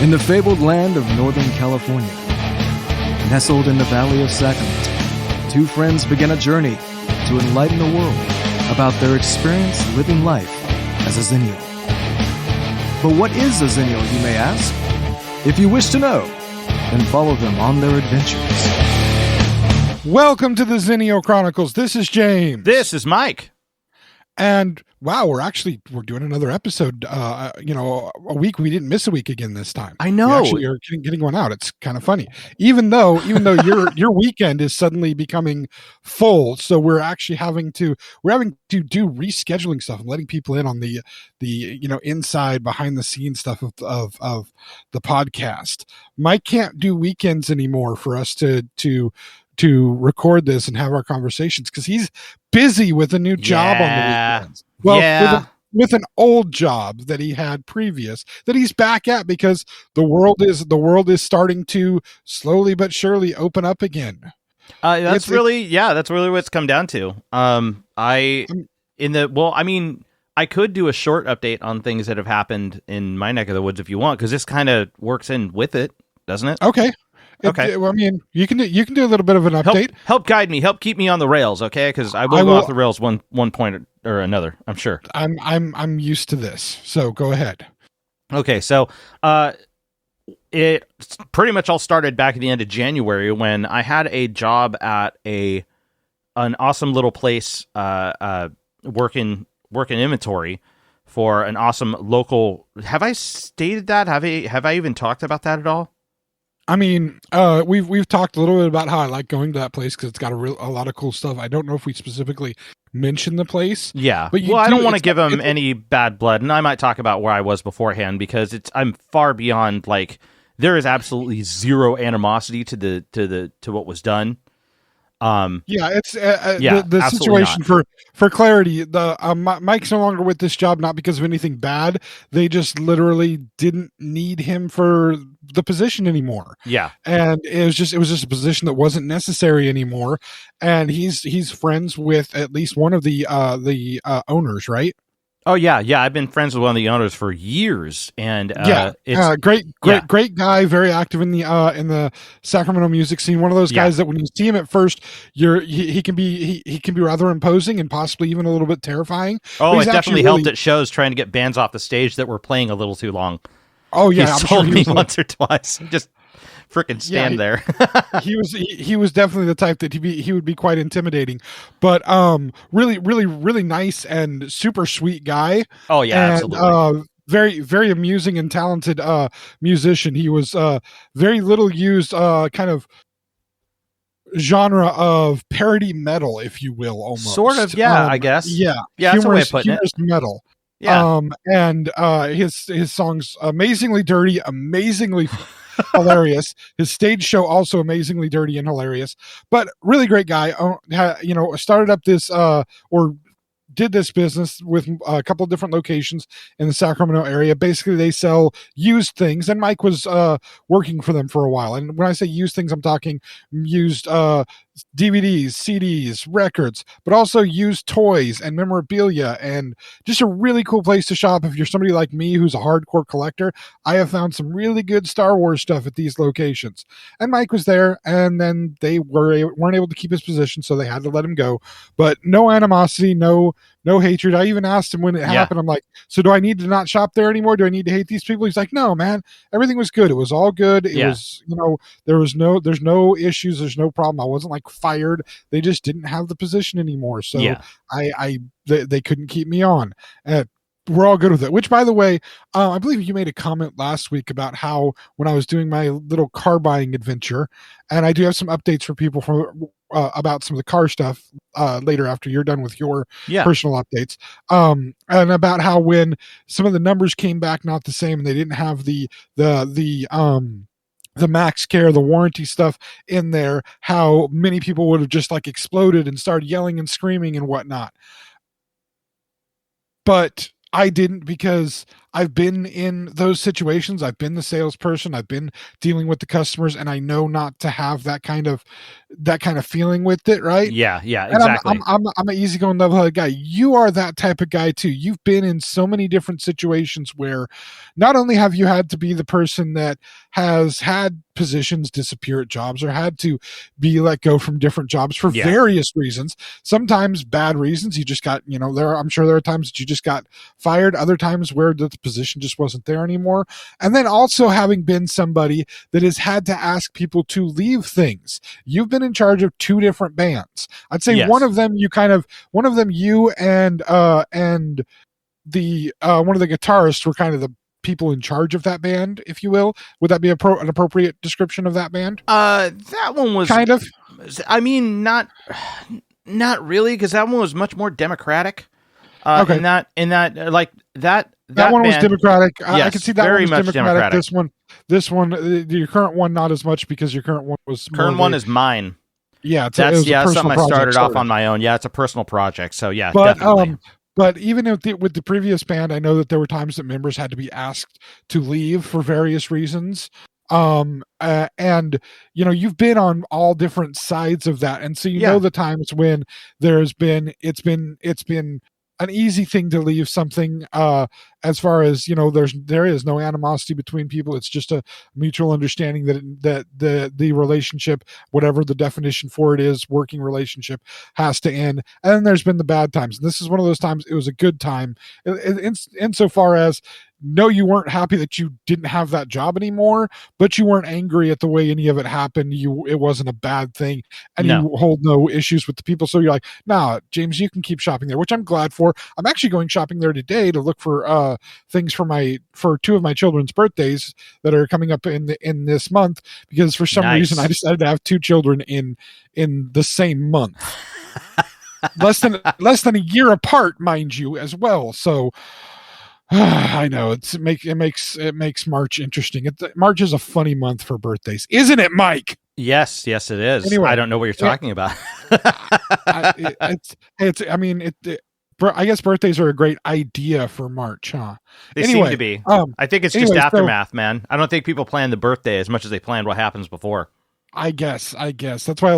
In the fabled land of Northern California, nestled in the Valley of Sacramento, two friends begin a journey to enlighten the world about their experience living life as a Xennial. But what is a Xennial, you may ask? If you wish to know, then follow them on their adventures. Welcome to the Xennial Chronicles. This is James. This is Mike. And wow, we're doing another episode. A week. We didn't miss a week again this time. I know. We actually are getting one out. It's kind of funny. Even though your weekend is suddenly becoming full, so we're actually having to do rescheduling stuff and letting people in on the inside behind the scenes stuff of the podcast. Mike can't do weekends anymore for us to record this and have our conversations because he's busy with a new job on the weekends. Well, with an old job that he had previous that he's back at because the world is starting to slowly but surely open up again. That's really what it's come down to. I could do a short update on things that have happened in my neck of the woods if you want, because this kind of works in with it, doesn't it? Okay. Okay. You can do a little bit of an update. Help guide me. Help keep me on the rails, okay? Because I will go off the rails one point or another. I'm sure. I'm used to this, so go ahead. Okay, so it pretty much all started back at the end of January when I had a job at an awesome little place, working inventory for an awesome local. Have I stated that? Have I even talked about that at all? I mean, we've talked a little bit about how I like going to that place because it's got a lot of cool stuff. I don't know if we specifically mentioned the place. Yeah, but I don't want to give them any bad blood, and I might talk about where I was beforehand because I'm far beyond, like, there is absolutely zero animosity to what was done. The situation for clarity. Mike's no longer with this job not because of anything bad. They just literally didn't need him for the position anymore. Yeah, and it was just a position that wasn't necessary anymore. And he's friends with at least one of the owners, right? Oh yeah. I've been friends with one of the owners for years, and great guy, very active in the Sacramento music scene. One of those guys that when you see him at first, he can be rather imposing and possibly even a little bit terrifying. Oh, it definitely helped at shows trying to get bands off the stage that were playing a little too long. Oh yeah, he told me once or twice. Just freaking stand there. he was definitely the type that he would be quite intimidating, but really really really nice and super sweet guy. Oh yeah, and, absolutely. Very very amusing and talented musician. He was very little used kind of genre of parody metal, if you will, almost sort of. I guess. Yeah, that's a way of putting it. Metal. Yeah. And his songs amazingly dirty, amazingly hilarious. His stage show also amazingly dirty and hilarious, but really great guy. Started up this or did this business with a couple of different locations in the Sacramento area. Basically, they sell used things, and Mike was working for them for a while. And when I say used things, I'm talking used DVDs, CDs, records, but also used toys and memorabilia, and just a really cool place to shop if you're somebody like me who's a hardcore collector. I have found some really good Star Wars stuff at these locations. And Mike was there, and then they weren't able to keep his position, so they had to let him go. But no animosity, no hatred. I even asked him when it happened. I'm like, so do I need to not shop there anymore? Do I need to hate these people? He's like, no, man, everything was good. It was all good. It was, there's no issues. There's no problem. I wasn't like fired. They just didn't have the position anymore. So they couldn't keep me on. We're all good with it, which, by the way, I believe you made a comment last week about how when I was doing my little car buying adventure, and I do have some updates for people about some of the car stuff later after you're done with your personal updates, and about how when some of the numbers came back not the same and they didn't have the max care, the warranty stuff in there, how many people would have just like exploded and started yelling and screaming and whatnot. But I didn't, because I've been in those situations. I've been the salesperson. I've been dealing with the customers, and I know not to have that kind of feeling with it, right? Yeah, And exactly. I'm an easygoing, level-headed guy. You are that type of guy too. You've been in so many different situations where not only have you had to be the person that has had positions disappear at jobs or had to be let go from different jobs for various reasons, sometimes bad reasons. You just got, I'm sure there are times that you just got fired, other times where the position just wasn't there anymore. And then also having been somebody that has had to ask people to leave things. You've been in charge of 2 different bands. I'd say one of them you and the one of the guitarists were kind of the people in charge of that band, if you will. Would that be an appropriate description of that band? That one was kind of. I mean, not really, because that one was much more democratic. Okay. In that like that one was band, democratic. Yes, I can see that very one was much democratic. This one, your current one, not as much, because your current one was is mine. Yeah, that's something I started off on on my own. Yeah, it's a personal project. So yeah, but definitely. But even with the previous band, I know that there were times that members had to be asked to leave for various reasons. And you've been on all different sides of that, and so know the times when it's been an easy thing to leave something, as far as there is no animosity between people. It's just a mutual understanding that the relationship, whatever the definition for it is, working relationship, has to end. And then there's been the bad times, and this is one of those times. It was a good time insofar as, no, you weren't happy that you didn't have that job anymore, but you weren't angry at the way any of it happened. It wasn't a bad thing, and you hold no issues with the people. So you're like, nah, James, you can keep shopping there, which I'm glad for. I'm actually going shopping there today to look for things for 2 of my children's birthdays that are coming up in this month, because for some reason I decided to have 2 children in the same month. less than a year apart, mind you, as well. So I know it makes March interesting. March is a funny month for birthdays, isn't it, Mike? Yes, it is. Anyway, I don't know what you're talking about. I guess birthdays are a great idea for March, huh? They seem to be. I think it's just aftermath, man. I don't think people plan the birthday as much as they planned what happens before. I guess that's why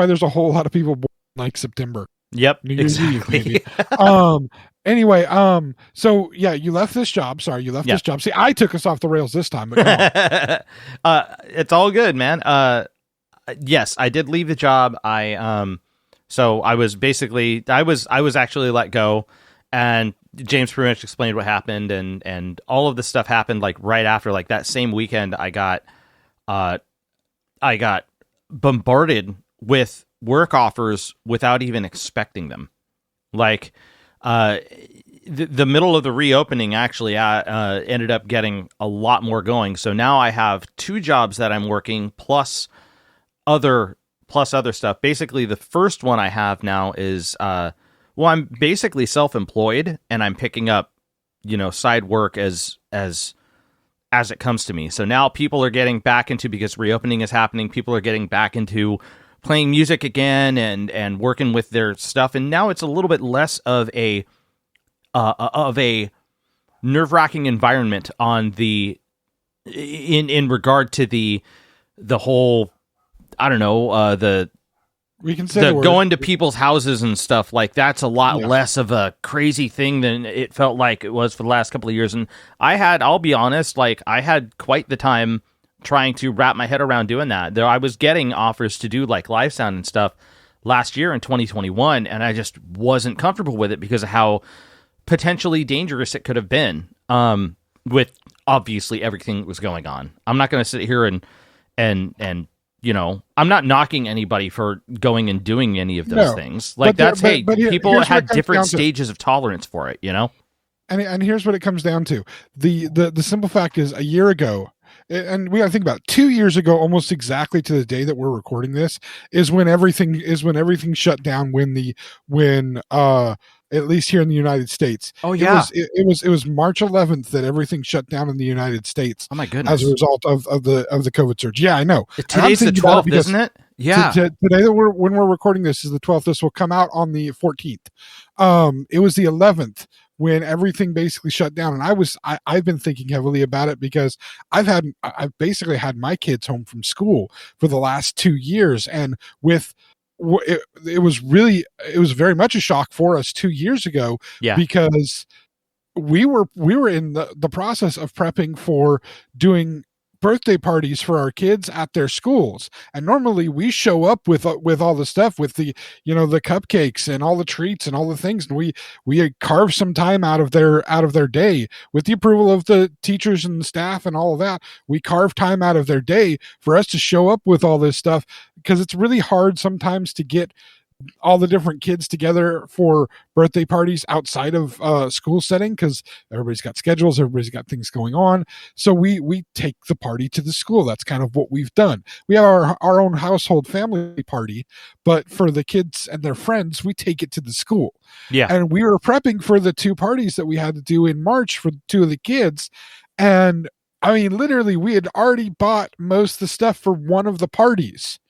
there's a whole lot of people born like September. Yep, New Year's exactly. Eve, maybe. Anyway, so yeah, you left this job. Sorry, you left this job. See, I took us off the rails this time. But it's all good, man. Yes, I did leave the job. So I was basically, I was actually let go, and James pretty much explained what happened, and all of this stuff happened like right after, like that same weekend. I got bombarded with work offers without even expecting them. Like, the middle of the reopening actually ended up getting a lot more going. So now I have 2 jobs that I'm working plus other stuff. Basically, the first one I have now is I'm basically self-employed, and I'm picking up side work as it comes to me. So now people are getting back into, because reopening is happening, people are getting back into playing music again and working with their stuff. And now it's a little bit less of a nerve-wracking environment on in regard to the whole, I don't know, we can say going to people's houses and stuff. Like, that's a lot less of a crazy thing than it felt like it was for the last couple of years. And I'll be honest, like, I had quite the time trying to wrap my head around doing that. I was getting offers to do like live sound and stuff last year in 2021, and I just wasn't comfortable with it because of how potentially dangerous it could have been, with obviously everything that was going on. I'm not going to sit here and I'm not knocking anybody for going and doing any of those things. Like, people had different stages of tolerance for it, And here's what it comes down to. The simple fact is, a year ago, and we got to think about 2 years ago, almost exactly to the day that we're recording this, is when everything shut down. When at least here in the United States. Oh yeah, it was March 11th that everything shut down in the United States. Oh my goodness! As a result of the COVID surge. Yeah, I know. Today's the 12th, isn't it? Yeah. Today when we're recording this is the 12th. This will come out on the 14th. It was the 11th when everything basically shut down. And I've been thinking heavily about it because I've basically had my kids home from school for the last 2 years, and with it was very much a shock for us 2 years ago, Yeah. because we were in the process of prepping for doing birthday parties for our kids at their schools, and normally we show up with all the stuff, with the the cupcakes and all the treats and all the things, and we carve some time out of their day with the approval of the teachers and the staff and all of that. We carve time out of their day for us to show up with all this stuff, because it's really hard sometimes to get all the different kids together for birthday parties outside of school setting, because everybody's got schedules, everybody's got things going on. So we take the party to the school. That's kind of what we've done. We have our own household family party, but for the kids and their friends, we take it to the school. Yeah. And we were prepping for the 2 parties that we had to do in March for 2 of the kids, and I mean, literally, we had already bought most of the stuff for one of the parties.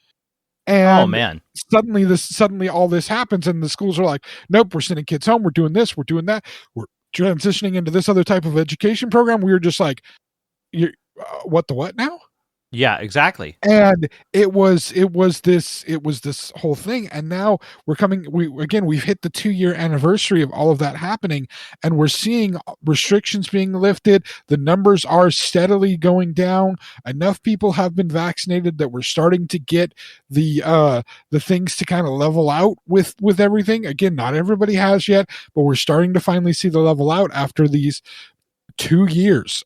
And oh man, suddenly all this happens, and the schools are like, nope, we're sending kids home, we're doing this, we're doing that, we're transitioning into this other type of education program. We were just like, what the what now? yeah, exactly. And it was this whole thing, and now we've hit the 2-year anniversary of all of that happening, and we're seeing restrictions being lifted. The numbers are steadily going down. Enough people have been vaccinated that we're starting to get the things to kind of level out with everything. Again, not everybody has yet, but we're starting to finally see the level out after these 2 years.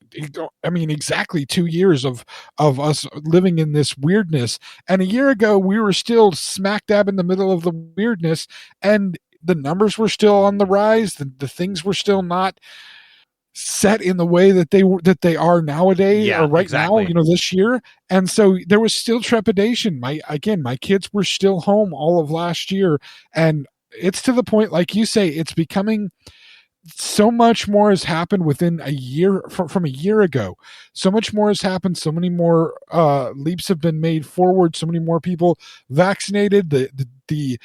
I mean, exactly 2 years of us living in this weirdness. And a year ago, we were still smack dab in the middle of the weirdness, and the numbers were still on the rise. The things were still not set in the way that they are nowadays, or right exactly. now, this year. And so there was still trepidation. My kids were still home all of last year, and it's to the point, like you say, it's becoming so much more has happened within a year from a year ago. So much more has happened. So many more leaps have been made forward. So many more people vaccinated. The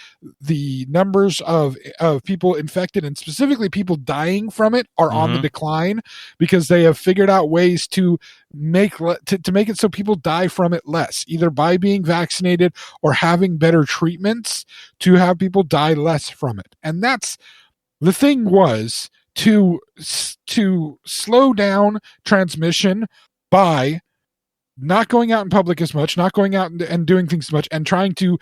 numbers of people infected, and specifically people dying from it, are on the decline, because they have figured out ways to make it so people die from it less, either by being vaccinated or having better treatments to have people die less from it. And that's the thing, was to slow down transmission by not going out in public as much, not going out and doing things as much, and trying to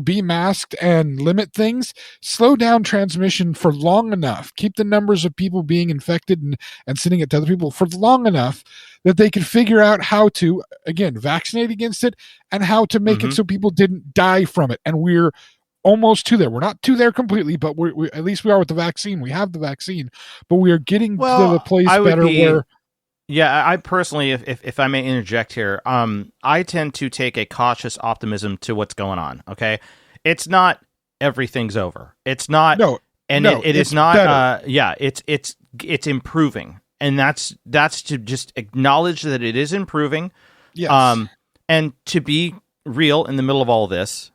be masked and limit things. Slow down transmission for long enough, keep the numbers of people being infected and sending it to other people for long enough that they could figure out how to, again, vaccinate against it, and how to make it so people didn't die from it. And we're almost to there. We're not to there completely, but we at least we are with the vaccine. We have the vaccine, but we are getting to the place better where. Yeah, I personally, if I may interject here, I tend to take a cautious optimism to what's going on. Okay, it's not everything's over. It's not. It is not. It's improving, and that's to just acknowledge that it is improving. Yes. And to be real in the middle of all this,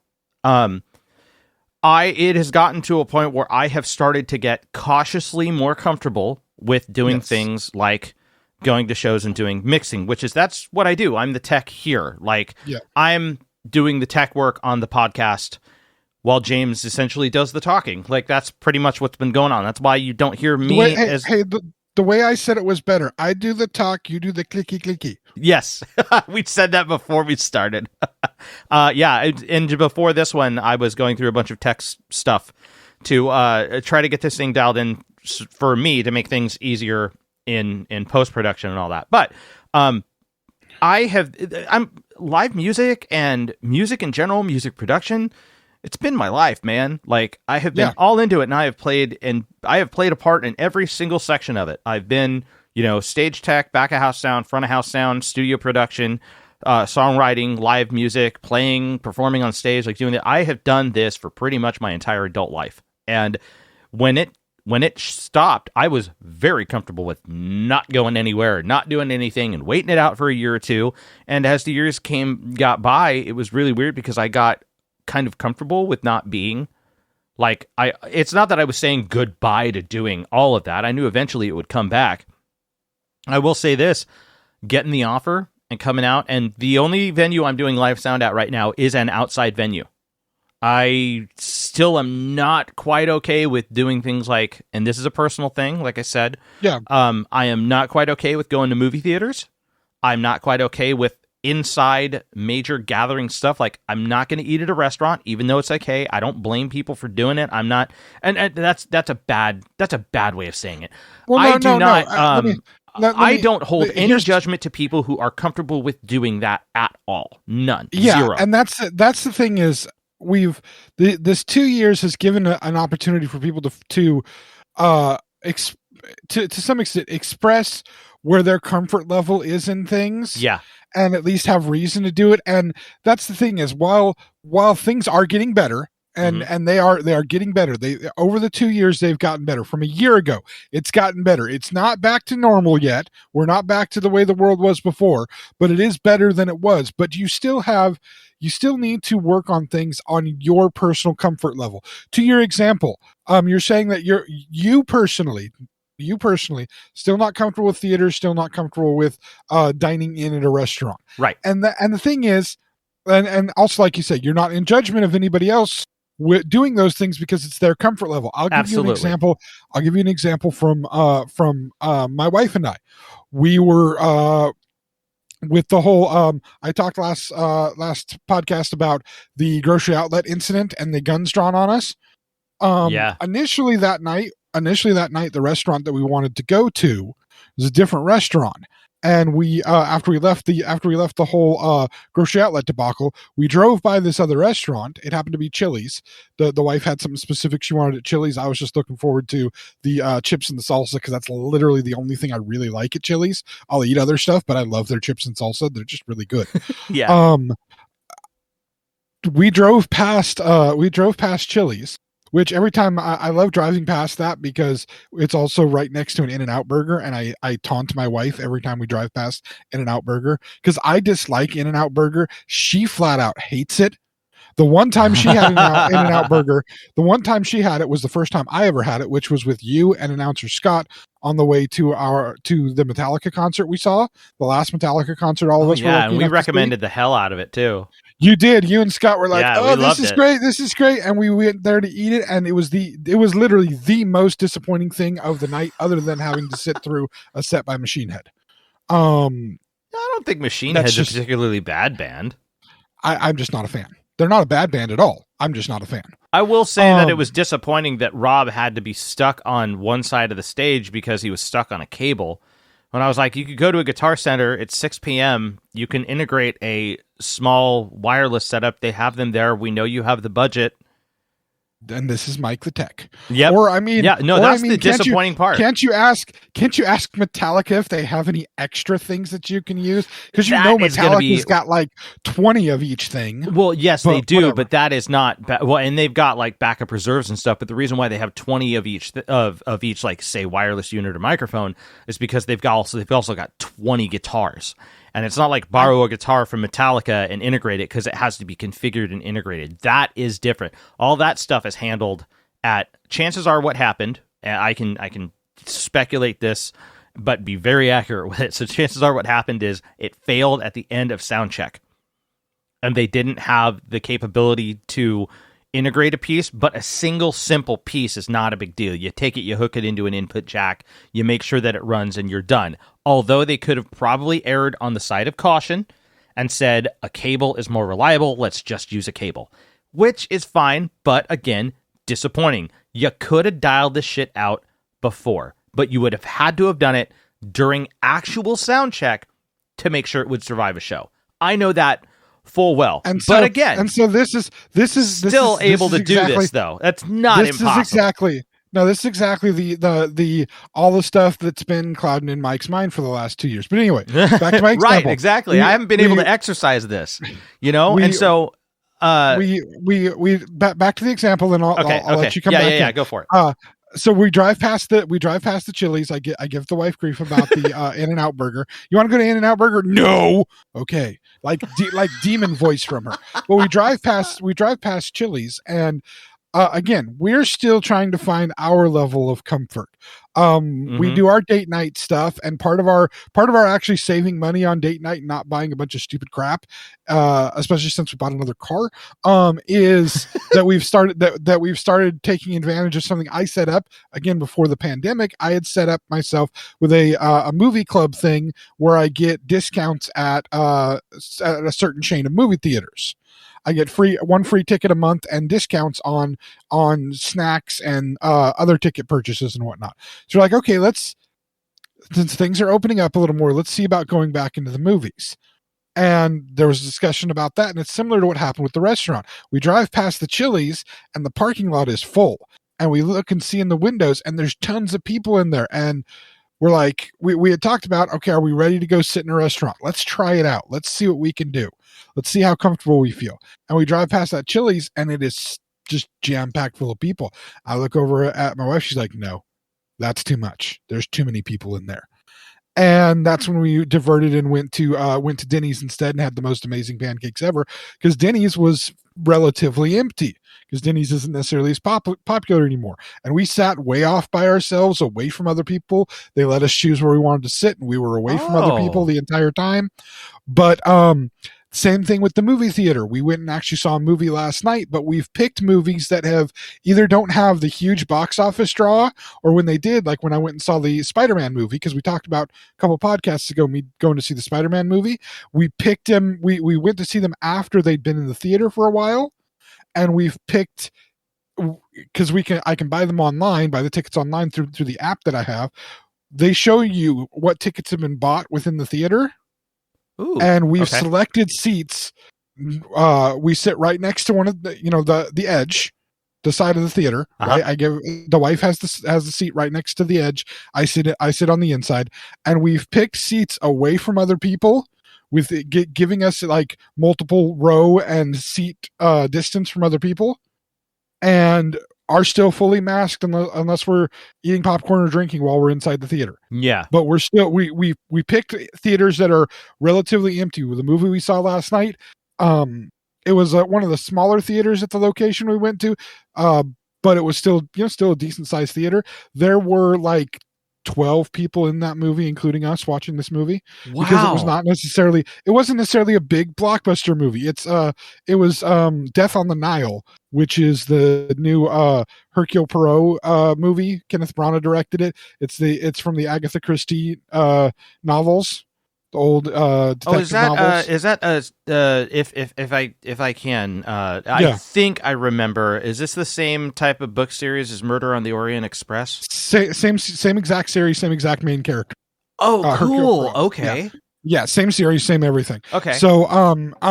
it has gotten to a point where I have started to get cautiously more comfortable with doing things like going to shows and doing mixing, that's what I do. I'm the tech here. I'm doing the tech work on the podcast while James essentially does the talking. That's pretty much what's been going on. That's why you don't hear me the way I said it was better. I do the talk, you do the clicky clicky. Yes. We said that before we started. And before this one, I was going through a bunch of tech stuff to try to get this thing dialed in for me to make things easier in post-production and all that. But I'm live music and music in general, music production, it's been my life, man. I have been all into it, and I have played a part in every single section of it. I've been, stage tech, back of house sound, front of house sound, studio production, songwriting, live music, playing, performing on stage, doing that. I have done this for pretty much my entire adult life. And when it stopped, I was very comfortable with not going anywhere, not doing anything, and waiting it out for a year or two. And as the years got by, it was really weird because I got kind of comfortable with not being Like, it's not that I was saying goodbye to doing all of that. I knew eventually it would come back. I will say this, getting the offer and coming out, and the only venue I'm doing live sound at right now is an outside venue. I still am not quite okay with doing things like, and this is a personal thing, like I said. Yeah. I am not quite okay with going to movie theaters. I'm not quite okay with inside major gathering stuff. Like, I'm not going to eat at a restaurant, even though it's okay. I don't blame people for doing it. I'm not, and that's a bad way of saying it. Well, I do not. I me- don't hold any here's- judgment to people who are comfortable with doing that at all. None. Yeah, Zero. and that's the thing is this 2 years has given an opportunity for people to some extent express where their comfort level is in things. Yeah. And at least have reason to do it. And that's the thing is while things are getting better, and they are getting better. They over the 2 years they've gotten better. From a year ago, it's gotten better. It's not back to normal yet. We're not back to the way the world was before, but it is better than it was. But you still need to work on things on your personal comfort level. To your example, you're saying that you personally still not comfortable with theaters, still not comfortable with dining in at a restaurant. Right. And the thing is, and also, like you said, you're not in judgment of anybody else doing those things because it's their comfort level. I'll give you an example. I'll give you an example from my wife and I. We were with the whole I talked last podcast about the grocery outlet incident and the guns drawn on us. Initially that night, the restaurant that we wanted to go to was a different restaurant. And we, after we left the whole grocery outlet debacle, we drove by this other restaurant. It happened to be Chili's. The wife had something specific she wanted at Chili's. I was just looking forward to the chips and the salsa because that's literally the only thing I really like at Chili's. I'll eat other stuff, but I love their chips and salsa. They're just really good. Yeah. We drove past Chili's. Which every time I love driving past that because it's also right next to an In-N-Out Burger, and I taunt my wife every time we drive past In-N-Out Burger because I dislike In-N-Out Burger. She flat out hates it. The one time she had an In-N-Out Burger, the one time she had it was the first time I ever had it, which was with you and announcer Scott on the way to the Metallica concert we saw, the last Metallica concert all of us were lucky and we enough to recommended the hell out of it too. You did. You and Scott were like, "Oh, this is it. great. This is great." And we went there to eat it, and it was literally the most disappointing thing of the night, other than having to sit through a set by Machine Head. I don't think Machine Head's a particularly bad band. I'm just not a fan. They're not a bad band at all. I'm just not a fan. I will say that it was disappointing that Rob had to be stuck on one side of the stage because he was stuck on a cable. When I was like, you could go to a Guitar Center, it's 6 p.m., you can integrate a small wireless setup. They have them there. We know you have the budget. And this is Mike the Tech. Yep. That's the disappointing part. Can't you ask Metallica if they have any extra things that you can use? Because Metallica's got like 20 of each thing. Well, yes, they do, whatever. But that is not and they've got like backup reserves and stuff. But the reason why they have 20 of each of each, like say wireless unit or microphone, is because they've also got 20 guitars. And it's not like borrow a guitar from Metallica and integrate it because it has to be configured and integrated. That is different. All that stuff is handled at, chances are what happened, and I can speculate this, but be very accurate with it. So chances are what happened is it failed at the end of sound check. And they didn't have the capability to integrate a piece, but a single simple piece is not a big deal. You take it, you hook it into an input jack, you make sure that it runs, and you're done. Although they could have probably erred on the side of caution and said a cable is more reliable, let's just use a cable, which is fine, but again, disappointing. You could have dialed this shit out before, but you would have had to have done it during actual sound check to make sure it would survive a show. I know that full well, but again, this is still able to do this though. That's not impossible. This is exactly the all the stuff that's been clouding in Mike's mind for the last 2 years. But anyway, back to my example. Right, exactly. I haven't been able to exercise this, and so we back to the example, and I'll let you come back. Yeah, go for it. So we drive past the Chili's. I give the wife grief about the In-N-Out Burger. You want to go to In-N-Out Burger? No. Okay. Like demon voice from her. But we drive past Chili's, and again, we're still trying to find our level of comfort. We Mhm. do our date night stuff, and part of our actually saving money on date night and not buying a bunch of stupid crap, especially since we bought another car, is that we've started taking advantage of something I set up again before the pandemic. I had set up myself with a movie club thing where I get discounts at a certain chain of movie theaters. I get one free ticket a month and discounts on snacks and other ticket purchases and whatnot. So we're like, okay, since things are opening up a little more, let's see about going back into the movies. And there was a discussion about that, and it's similar to what happened with the restaurant. We drive past the Chili's, and the parking lot is full. And we look and see in the windows, and there's tons of people in there. And we're like, we had talked about, okay, are we ready to go sit in a restaurant? Let's try it out. Let's see what we can do. Let's see how comfortable we feel. And we drive past that Chili's, and it is just jam-packed full of people. I look over at my wife. She's like, no, that's too much. There's too many people in there. And that's when we diverted and went to Denny's instead and had the most amazing pancakes ever, because Denny's was relatively empty, because Denny's isn't necessarily as popular anymore. And we sat way off by ourselves, away from other people. They let us choose where we wanted to sit, and we were away from other people the entire time. But same thing with the movie theater. We went and actually saw a movie last night, but we've picked movies that either don't have the huge box office draw, or when they did, like when I went and saw the Spider-Man movie, because we talked about a couple podcasts ago, me going to see the Spider-Man movie. We picked them. We went to see them after they'd been in the theater for a while, and we've picked, because I can buy them online, buy the tickets online through the app that I have. They show you what tickets have been bought within the theater. Ooh, and we've selected seats. We sit right next to one of the edge, the side of the theater. Right? I give the wife has the seat right next to the edge. I sit on the inside, and we've picked seats away from other people, with it giving us like multiple row and seat distance from other people, and are still fully masked unless we're eating popcorn or drinking while we're inside the theater. Yeah. But we're still, we picked theaters that are relatively empty. With the movie we saw last night, it was one of the smaller theaters at the location we went to, but it was still a decent sized theater. There were like 12 people in that movie, including us, watching this movie. Wow. Because it wasn't necessarily a big blockbuster movie. It was Death on the Nile, which is the new Hercule Poirot movie. Kenneth Branagh directed it. It's from the Agatha Christie novels, the old detective novels. Is that if I can, I think I remember. Is this the same type of book series as Murder on the Orient Express? Same exact series, same exact main character. Oh, cool. Okay. Yeah, same series, same everything. Okay. So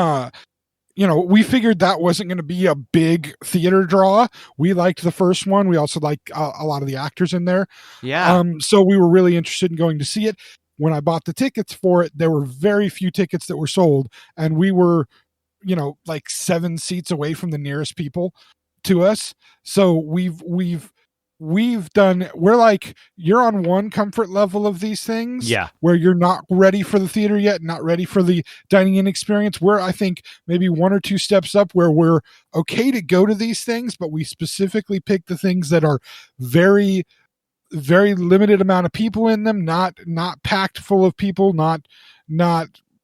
we figured that wasn't going to be a big theater draw. We liked the first one. We also liked a lot of the actors in there. Yeah. So we were really interested in going to see it. When I bought the tickets for it, there were very few tickets that were sold, and we were, like 7 seats away from the nearest people to us. So we're like, you're on one comfort level of these things, where you're not ready for the theater yet, not ready for the dining in experience. We're, I think, maybe 1 or 2 steps up, where we're okay to go to these things, but we specifically pick the things that are very, very limited amount of people in them, not packed full of people, not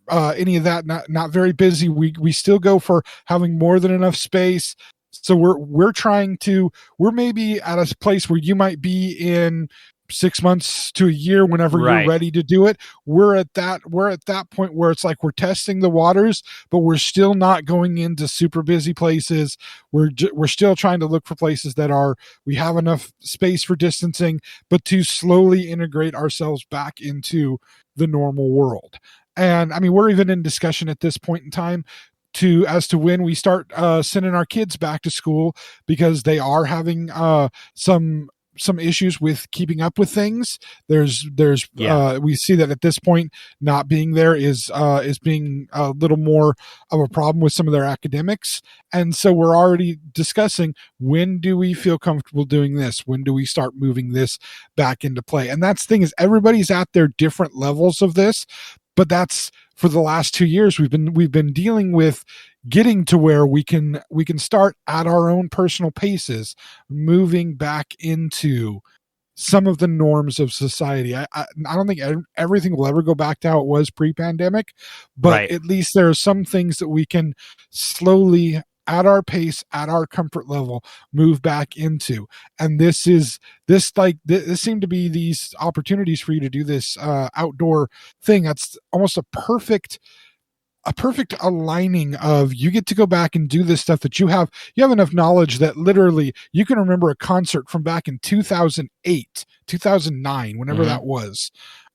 any of that, not very busy. We still go for having more than enough space. So we're maybe at a place where you might be in 6 months to a year, whenever you're ready to do it. We're at that point where it's like we're testing the waters, but we're still not going into super busy places. We're still trying to look for places that we have enough space for distancing, but to slowly integrate ourselves back into the normal world. And I mean, we're even in discussion at this point in time as to when we start sending our kids back to school, because they are having some issues with keeping up with things. There's we see that at this point, not being there is being a little more of a problem with some of their academics. And so we're already discussing, when do we feel comfortable doing this? When do we start moving this back into play? And that's the thing, is everybody's at their different levels of this, but that's for the last 2 years, we've been dealing with getting to where we can start at our own personal paces, moving back into some of the norms of society. I don't think everything will ever go back to how it was pre-pandemic, but Right. at least there are some things that we can slowly, at our pace, at our comfort level, move back into. And this seemed to be these opportunities for you to do this outdoor thing. That's almost a perfect aligning of, you get to go back and do this stuff that you have enough knowledge that literally you can remember a concert from back in 2008, 2009, whenever that was.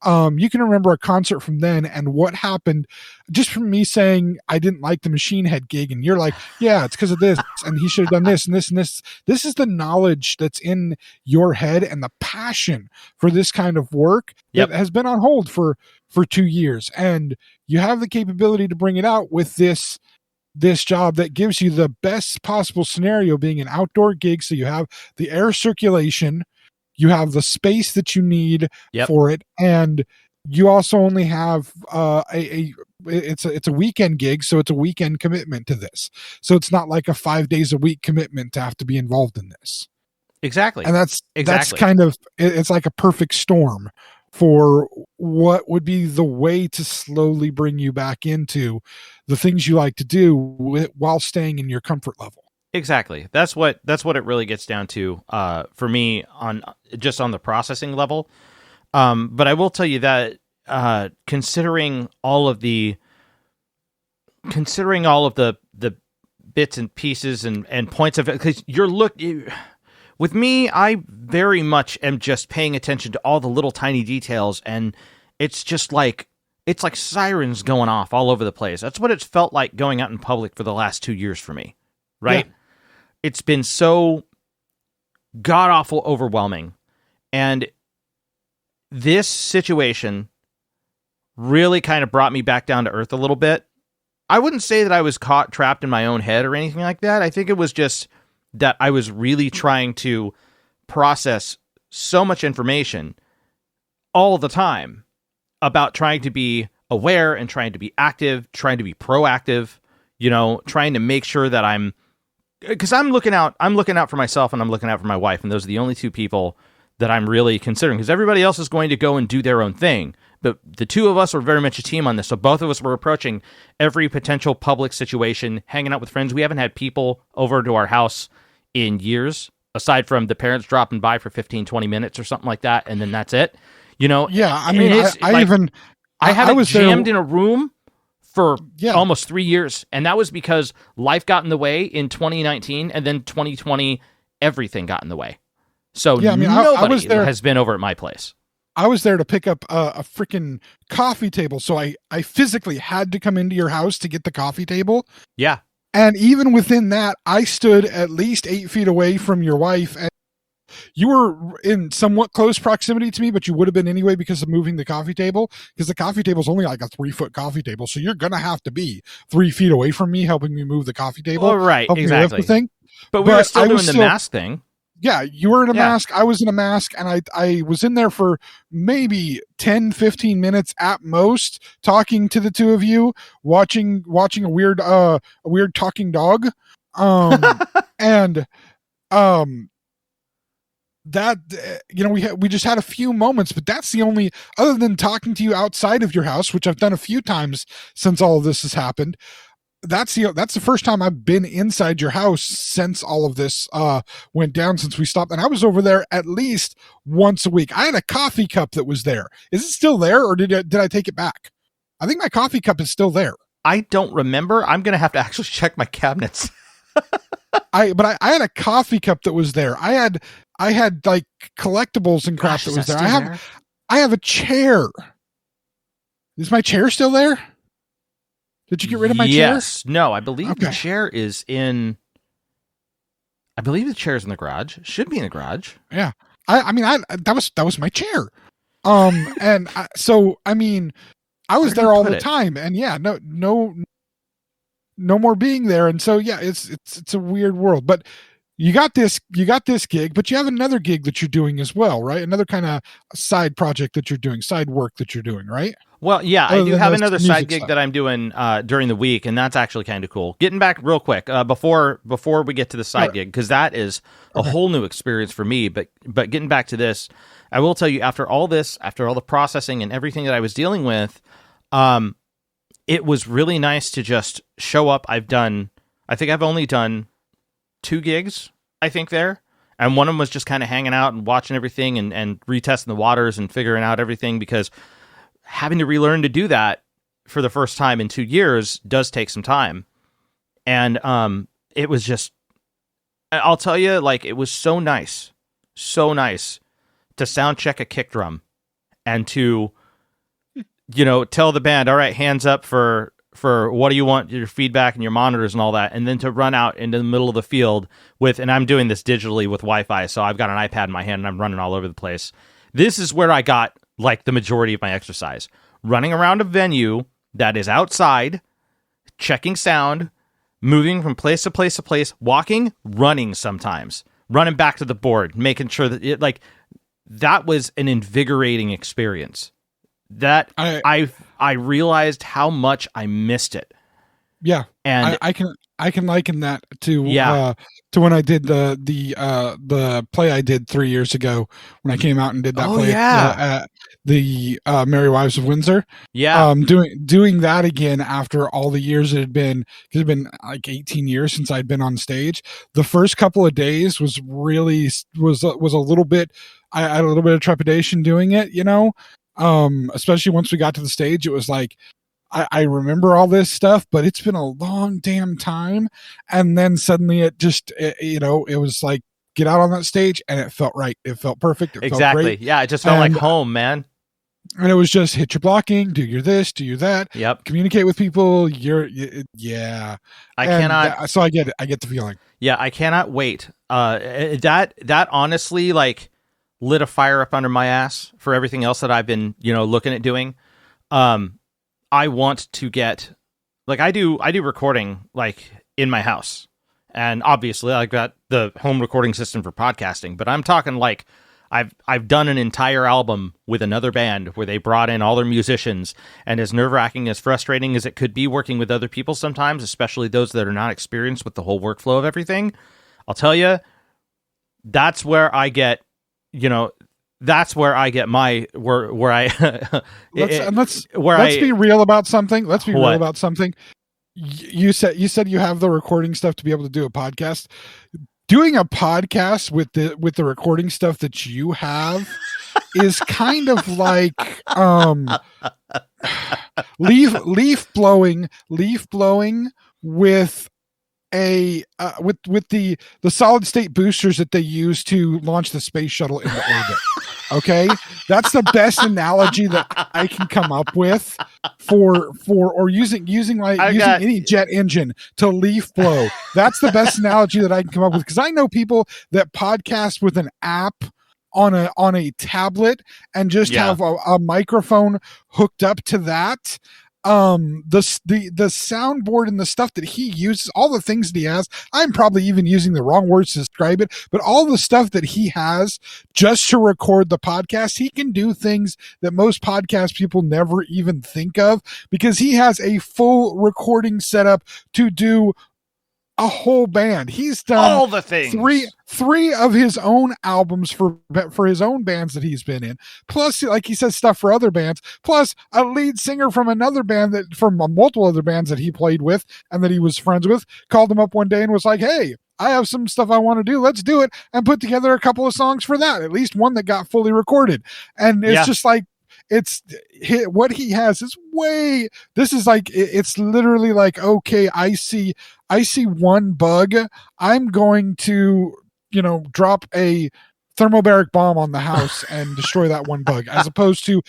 You can remember a concert from then and what happened, just from me saying I didn't like the Machine Head gig, and you're like, yeah, it's because of this, and he should have done this and this and this. This is the knowledge that's in your head and the passion for this kind of work that has been on hold for 2 years, and you have the capability to bring it out with this job that gives you the best possible scenario, being an outdoor gig. So you have the air circulation, you have the space that you need for it, and you also only have it's a weekend gig, so it's a weekend commitment to this. So it's not like a 5 days a week commitment to have to be involved in this. Exactly. And that's kind of, it's like a perfect storm for what would be the way to slowly bring you back into the things you like to do while staying in your comfort level. Exactly. That's what it really gets down to for me, on the processing level. But I will tell you that considering all of the bits and pieces and points of it, because with me, I very much am just paying attention to all the little tiny details, and it's just like, it's like sirens going off all over the place. That's what it's felt like going out in public for the last 2 years for me, right? Yeah. It's been so god-awful overwhelming, and this situation really kind of brought me back down to earth a little bit. I wouldn't say that I was trapped in my own head or anything like that. I think it was just that I was really trying to process so much information all the time about trying to be aware and trying to be active, trying to be proactive, trying to make sure that because I'm looking out for myself, and I'm looking out for my wife, and those are the only two people that I'm really considering, because everybody else is going to go and do their own thing. But the two of us are very much a team on this. So both of us were approaching every potential public situation, hanging out with friends. We haven't had people over to our house in years, aside from the parents dropping by for 15, 20 minutes or something like that. And then that's it. Yeah. I mean, I haven't jammed in a room for almost 3 years. And that was because life got in the way in 2019, and then 2020, everything got in the way. So nobody has been over at my place. I was there to pick up a freaking coffee table. So I physically had to come into your house to get the coffee table. Yeah. And even within that, I stood at least 8 feet away from your wife. And you were in somewhat close proximity to me, but you would have been anyway because of moving the coffee table, because the coffee table is only like a 3-foot coffee table. So you're going to have to be 3 feet away from me, helping me move the coffee table. Oh, right. Exactly. Thing. But we were still doing the mask thing. Yeah, you were in a mask. I was in a mask, and I was in there for maybe 10, 15 minutes at most, talking to the two of you, watching a weird talking dog. And that, we just had a few moments, but that's the only, other than talking to you outside of your house, which I've done a few times since all of this has happened. That's the first time I've been inside your house since all of this went down, since we stopped. And I was over there at least once a week. I had a coffee cup that was there. Is it still there, or did I take it back? I think my coffee cup is still there. I don't remember. I'm going to have to actually check my cabinets. I had a coffee cup that was there. I had like collectibles and crap that was there. I have a chair. Is my chair still there? Did you get rid of my chair? Yes. No, I believe the chair is in... I believe the chair is in the garage. Should be in the garage. Yeah. That was my chair. And I was there all the time. And yeah, no more being there. And so, yeah, it's a weird world. But you got this gig, but you have another gig that you're doing as well, right? Another kind of side project that you're doing, side work that you're doing, right? Well, yeah, I do have another side gig stuff that I'm doing during the week, and that's actually kind of cool. Getting back real quick before we get to the side gig, because that is a whole new experience for me. But getting back to this, I will tell you, after all the processing and everything that I was dealing with, it was really nice to just show up. I think I've only done 2 gigs, I think, there. And one of them was just kind of hanging out and watching everything and retesting the waters and figuring out everything, because having to relearn to do that for the first time in 2 years does take some time. And it was just, I'll tell you, like, it was so nice to sound check a kick drum and to, tell the band, all right, hands up for what do you want, your feedback and your monitors and all that, and then to run out into the middle of the field and I'm doing this digitally with Wi-Fi, so I've got an iPad in my hand and I'm running all over the place. This is where I got like the majority of my exercise, running around a venue that is outside, checking sound, moving from place to place to place, walking, running sometimes, running back to the board, making sure that that was an invigorating experience. That I realized how much I missed it. Yeah, and I can liken that to when I did the play I did 3 years ago when I came out and did that play at the Merry Wives of Windsor. Yeah, doing that again after all the years it had been like 18 years since I'd been on stage. The first couple of days was really was a little bit. I had a little bit of trepidation doing it, especially once we got to the stage. It was like, I remember all this stuff, but it's been a long damn time. And then suddenly it was like, get out on that stage, and it felt right. It felt perfect. It felt great. Yeah, it just felt like home, man. And it was just hit your blocking, do your this, do your that. Yep. Communicate with people. So I get it. I get the feeling. Yeah, I cannot wait. That honestly, like, lit a fire up under my ass for everything else that I've been, looking at doing. I want to get, like, I do recording, like, in my house, and obviously I've got the home recording system for podcasting, but I'm talking like I've done an entire album with another band where they brought in all their musicians, and as nerve-wracking, as frustrating as it could be working with other people sometimes, especially those that are not experienced with the whole workflow of everything, I'll tell you, that's where I get, that's where I get my where I let's be real about something. Let's be real about something. You said you have the recording stuff to be able to do a podcast. Doing a podcast with the recording stuff that you have is kind of like leaf blowing with with the solid state boosters that they use to launch the space shuttle into orbit. Okay, that's the best analogy that I can come up with for using any jet engine to leaf blow. That's the best analogy that I can come up with, because I know people that podcast with an app on a tablet and just have a microphone hooked up to that. The soundboard and the stuff that he uses, all the things that he has, I'm probably even using the wrong words to describe it, but all the stuff that he has just to record the podcast, he can do things that most podcast people never even think of, because he has a full recording setup to do a whole band. He's done all the things. Three of his own albums for his own bands that he's been in. Plus, like he says, stuff for other bands. Plus, a lead singer from another band from multiple other bands that he played with and that he was friends with called him up one day and was like, "Hey, I have some stuff I want to do. Let's do it," and put together a couple of songs for that. At least one that got fully recorded. And it's just like, what he has is way, this is like, it's literally like, okay, I see one bug, I'm going to drop a thermobaric bomb on the house and destroy that one bug, as opposed to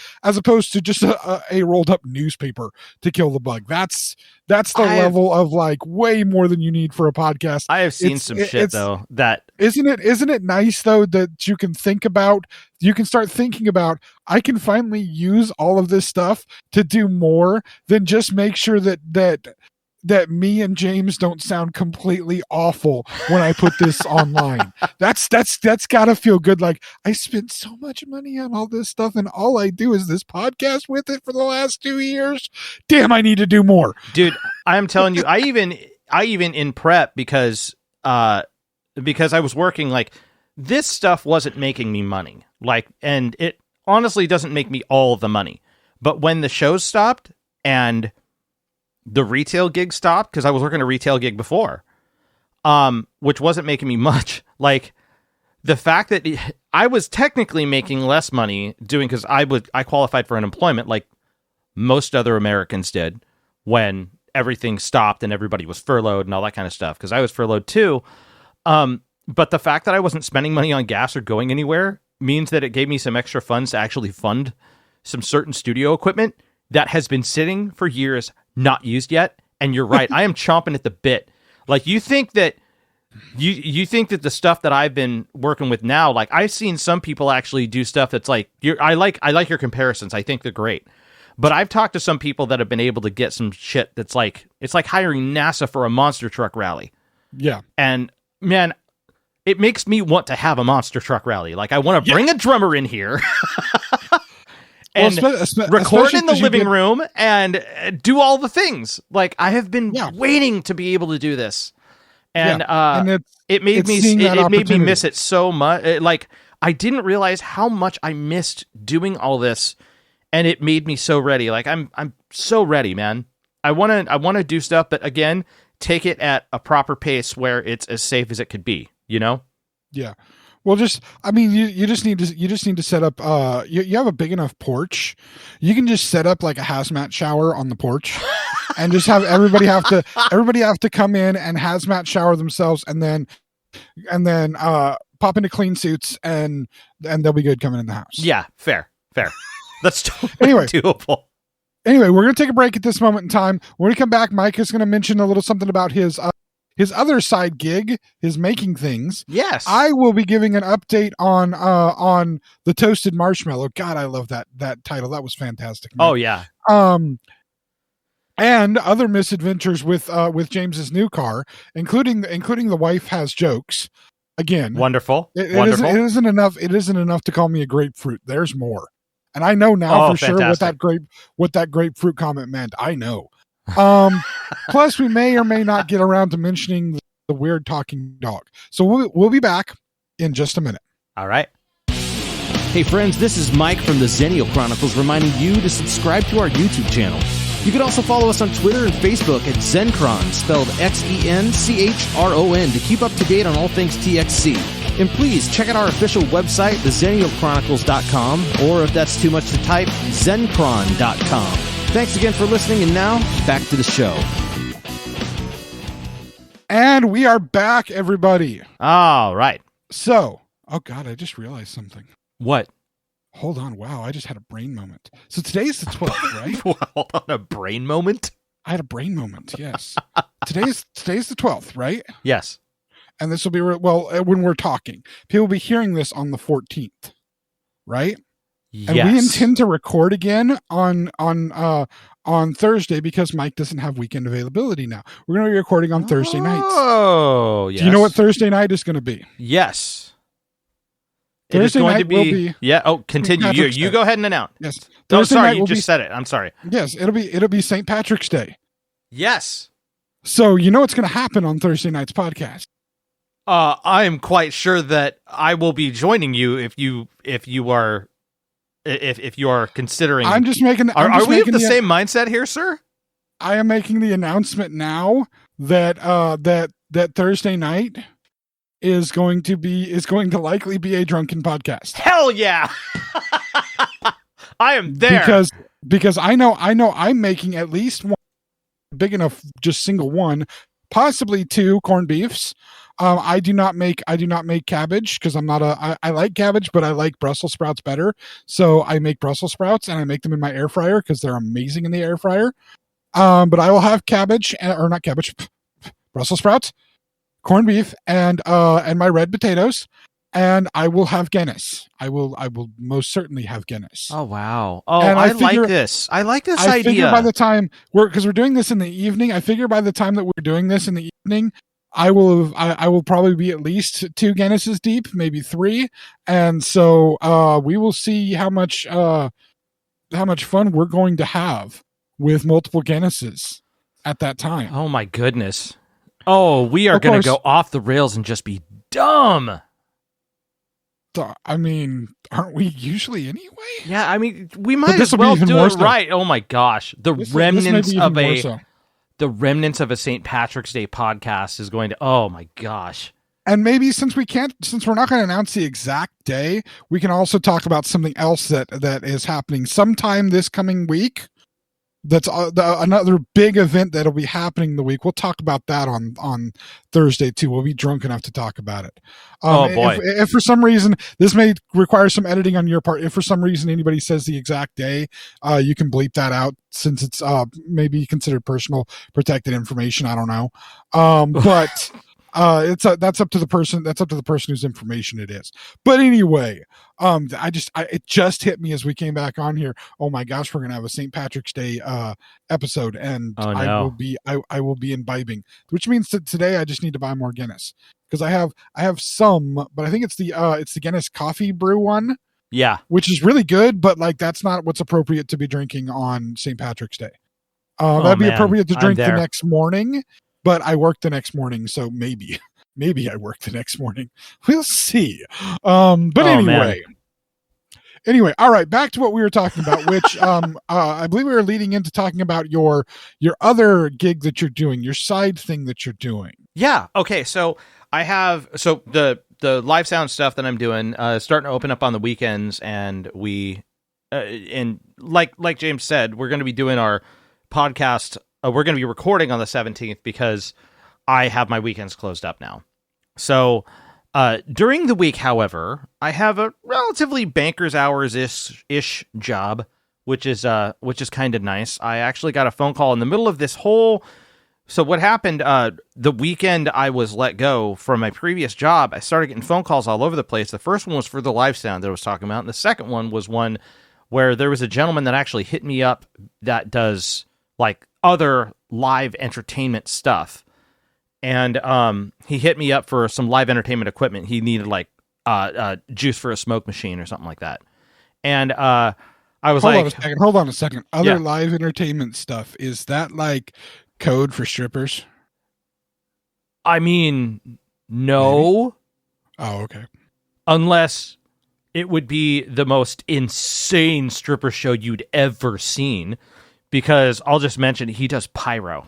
just a rolled up newspaper to kill the bug. That's the level of like way more than you need for a podcast. I have seen some shit though. That isn't it nice though that you can start thinking about, I can finally use all of this stuff to do more than just make sure that that me and James don't sound completely awful when I put this online. That's gotta feel good. Like, I spent so much money on all this stuff and all I do is this podcast with it for the last 2 years. Damn, I need to do more. Dude, I'm telling you, I even in prep because I was working, like, this stuff wasn't making me money. Like, and it honestly doesn't make me all the money. But when the shows stopped and the retail gig stopped, because I was working a retail gig before, which wasn't making me much. Like, the fact that I was technically making less money doing, because I qualified for unemployment like most other Americans did when everything stopped and everybody was furloughed and all that kind of stuff, because I was furloughed too. But the fact that I wasn't spending money on gas or going anywhere means that it gave me some extra funds to actually fund some certain studio equipment that has been sitting for years, not used yet. And you're right, I am chomping at the bit. Like, you think that you think that the stuff that I've been working with now, like, I've seen some people actually do stuff that's like, I like your comparisons. I think they're great. But I've talked to some people that have been able to get some shit that's like, it's like hiring NASA for a monster truck rally. Yeah. And man, it makes me want to have a monster truck rally. Like, I want to bring a drummer in here and record in the living room and do all the things. Like, I have been waiting to be able to do this. And, it made me miss it so much. Like, I didn't realize how much I missed doing all this, and it made me so ready. Like, I'm so ready, man. I want to do stuff, but again, take it at a proper pace where it's as safe as it could be, you know? Yeah. Well, you just need to set up, you have a big enough porch. You can just set up like a hazmat shower on the porch and just have everybody have to come in and hazmat shower themselves and then pop into clean suits and they'll be good coming in the house. Yeah. Fair. That's totally doable. Anyway, we're going to take a break at this moment in time. When we come back, Mike is going to mention a little something about his other side gig, his making things. Yes. I will be giving an update on the toasted marshmallow. God, I love that title. That was fantastic, man. Oh yeah. And other misadventures with James's new car, including the wife has jokes. Again, wonderful. It wonderful. Isn't enough. It isn't enough to call me a grapefruit. There's more. And I know now for sure what that grapefruit comment meant. I know. Plus, we may or may not get around to mentioning the weird talking dog. So we'll be back in just a minute. All right. Hey friends, this is Mike from the Xennial Chronicles reminding you to subscribe to our YouTube channel. You can also follow us on Twitter and Facebook at Xencron, spelled Xenchron, to keep up to date on all things TXC. And please check out our official website, theXennialChronicles.com, or if that's too much to type, Zencron.com. Thanks again for listening, and now, back to the show. And we are back, everybody. All right. So, oh God, I just realized something. What? Hold on. Wow, I just had a brain moment. So today's the 12th, right? Hold on, a brain moment? I had a brain moment, yes. Today's the 12th, right? Yes. And this will be, when we're talking. People will be hearing this on the 14th, right? And we intend to record again on Thursday because Mike doesn't have weekend availability now. We're going to be recording on Thursday nights. Oh, yes. Do you know what Thursday night is going to be? Yes. Thursday it is going night to be, will be. Yeah. Oh, continue. You go ahead and announce. Yes. Oh, sorry. You just said it. I'm sorry. Yes. It'll be St. Patrick's Day. Yes. So you know what's going to happen on Thursday night's podcast. I am quite sure that I will be joining you if you are considering. I'm just making. Are we of the same mindset here, sir? I am making the announcement now that that Thursday night is going to likely be a drunken podcast. Hell yeah! I am there because I know I'm making at least one big enough, just single one, possibly two corned beefs. I do not make cabbage because I like cabbage, but I like Brussels sprouts better. So I make Brussels sprouts and I make them in my air fryer because they're amazing in the air fryer. But I will have Brussels sprouts, corned beef, and my red potatoes. and I will have Guinness. I will most certainly have Guinness. Oh wow! Oh, And I like this. I like this I figure idea. by the time because we're doing this in the evening, I figure by the time that we're doing this in the evening, I will probably be at least 2 Guinnesses deep, maybe 3, and so we will see how much fun we're going to have with multiple Guinnesses at that time. Oh my goodness! Oh, we are Of going course. to go off the rails and just be dumb. So, I mean, aren't we usually anyway? Yeah, I mean, we might this as will be well even do more it so. right. Oh my gosh, the This may remnants be even of more a so. the remnants of a St. Patrick's Day podcast is going to. Oh my gosh. And maybe since we're not going to announce the exact day, we can also talk about something else that is happening sometime this coming week. That's another big event that'll be happening the week. We'll talk about that on Thursday too. We'll be drunk enough to talk about it. Oh, boy. If for some reason this may require some editing on your part, if for some reason anybody says the exact day, you can bleep that out since it's maybe considered personal protected information. I don't know, but. That's up to the person. That's up to the person whose information it is. But anyway, it just hit me as we came back on here. Oh my gosh, we're gonna have a St. Patrick's Day episode, and Oh, no. I will be imbibing, which means that today I just need to buy more Guinness because I have some, but I think it's the Guinness coffee brew one, Yeah. which is really good, but like that's not what's appropriate to be drinking on St. Patrick's Day. That'd be man. appropriate to I'm drink the there. next morning. But I work the next morning, so maybe I work the next morning. We'll see. But man. anyway, all right. Back to what we were talking about, which I believe we were leading into talking about your other gig that you're doing, your side thing that you're doing. Yeah. Okay. So I have the live sound stuff that I'm doing starting to open up on the weekends, and we and like James said, we're going to be doing our podcast. We're going to be recording on the 17th because I have my weekends closed up now. So during the week, however, I have a relatively banker's hours ish job, which is kind of nice. I actually got a phone call in the middle of this whole. So what happened? The weekend I was let go from my previous job, I started getting phone calls all over the place. The first one was for the live sound that I was talking about, and the second one was one where there was a gentleman that actually hit me up that does like other live entertainment stuff, and he hit me up for some live entertainment equipment. He needed like juice for a smoke machine or something like that, and I was Hold on a second. Other Yeah. live entertainment stuff, is that like code for strippers? I mean, no. Oh, okay. Unless it would be the most insane stripper show you'd ever seen, because I'll just mention he does pyro.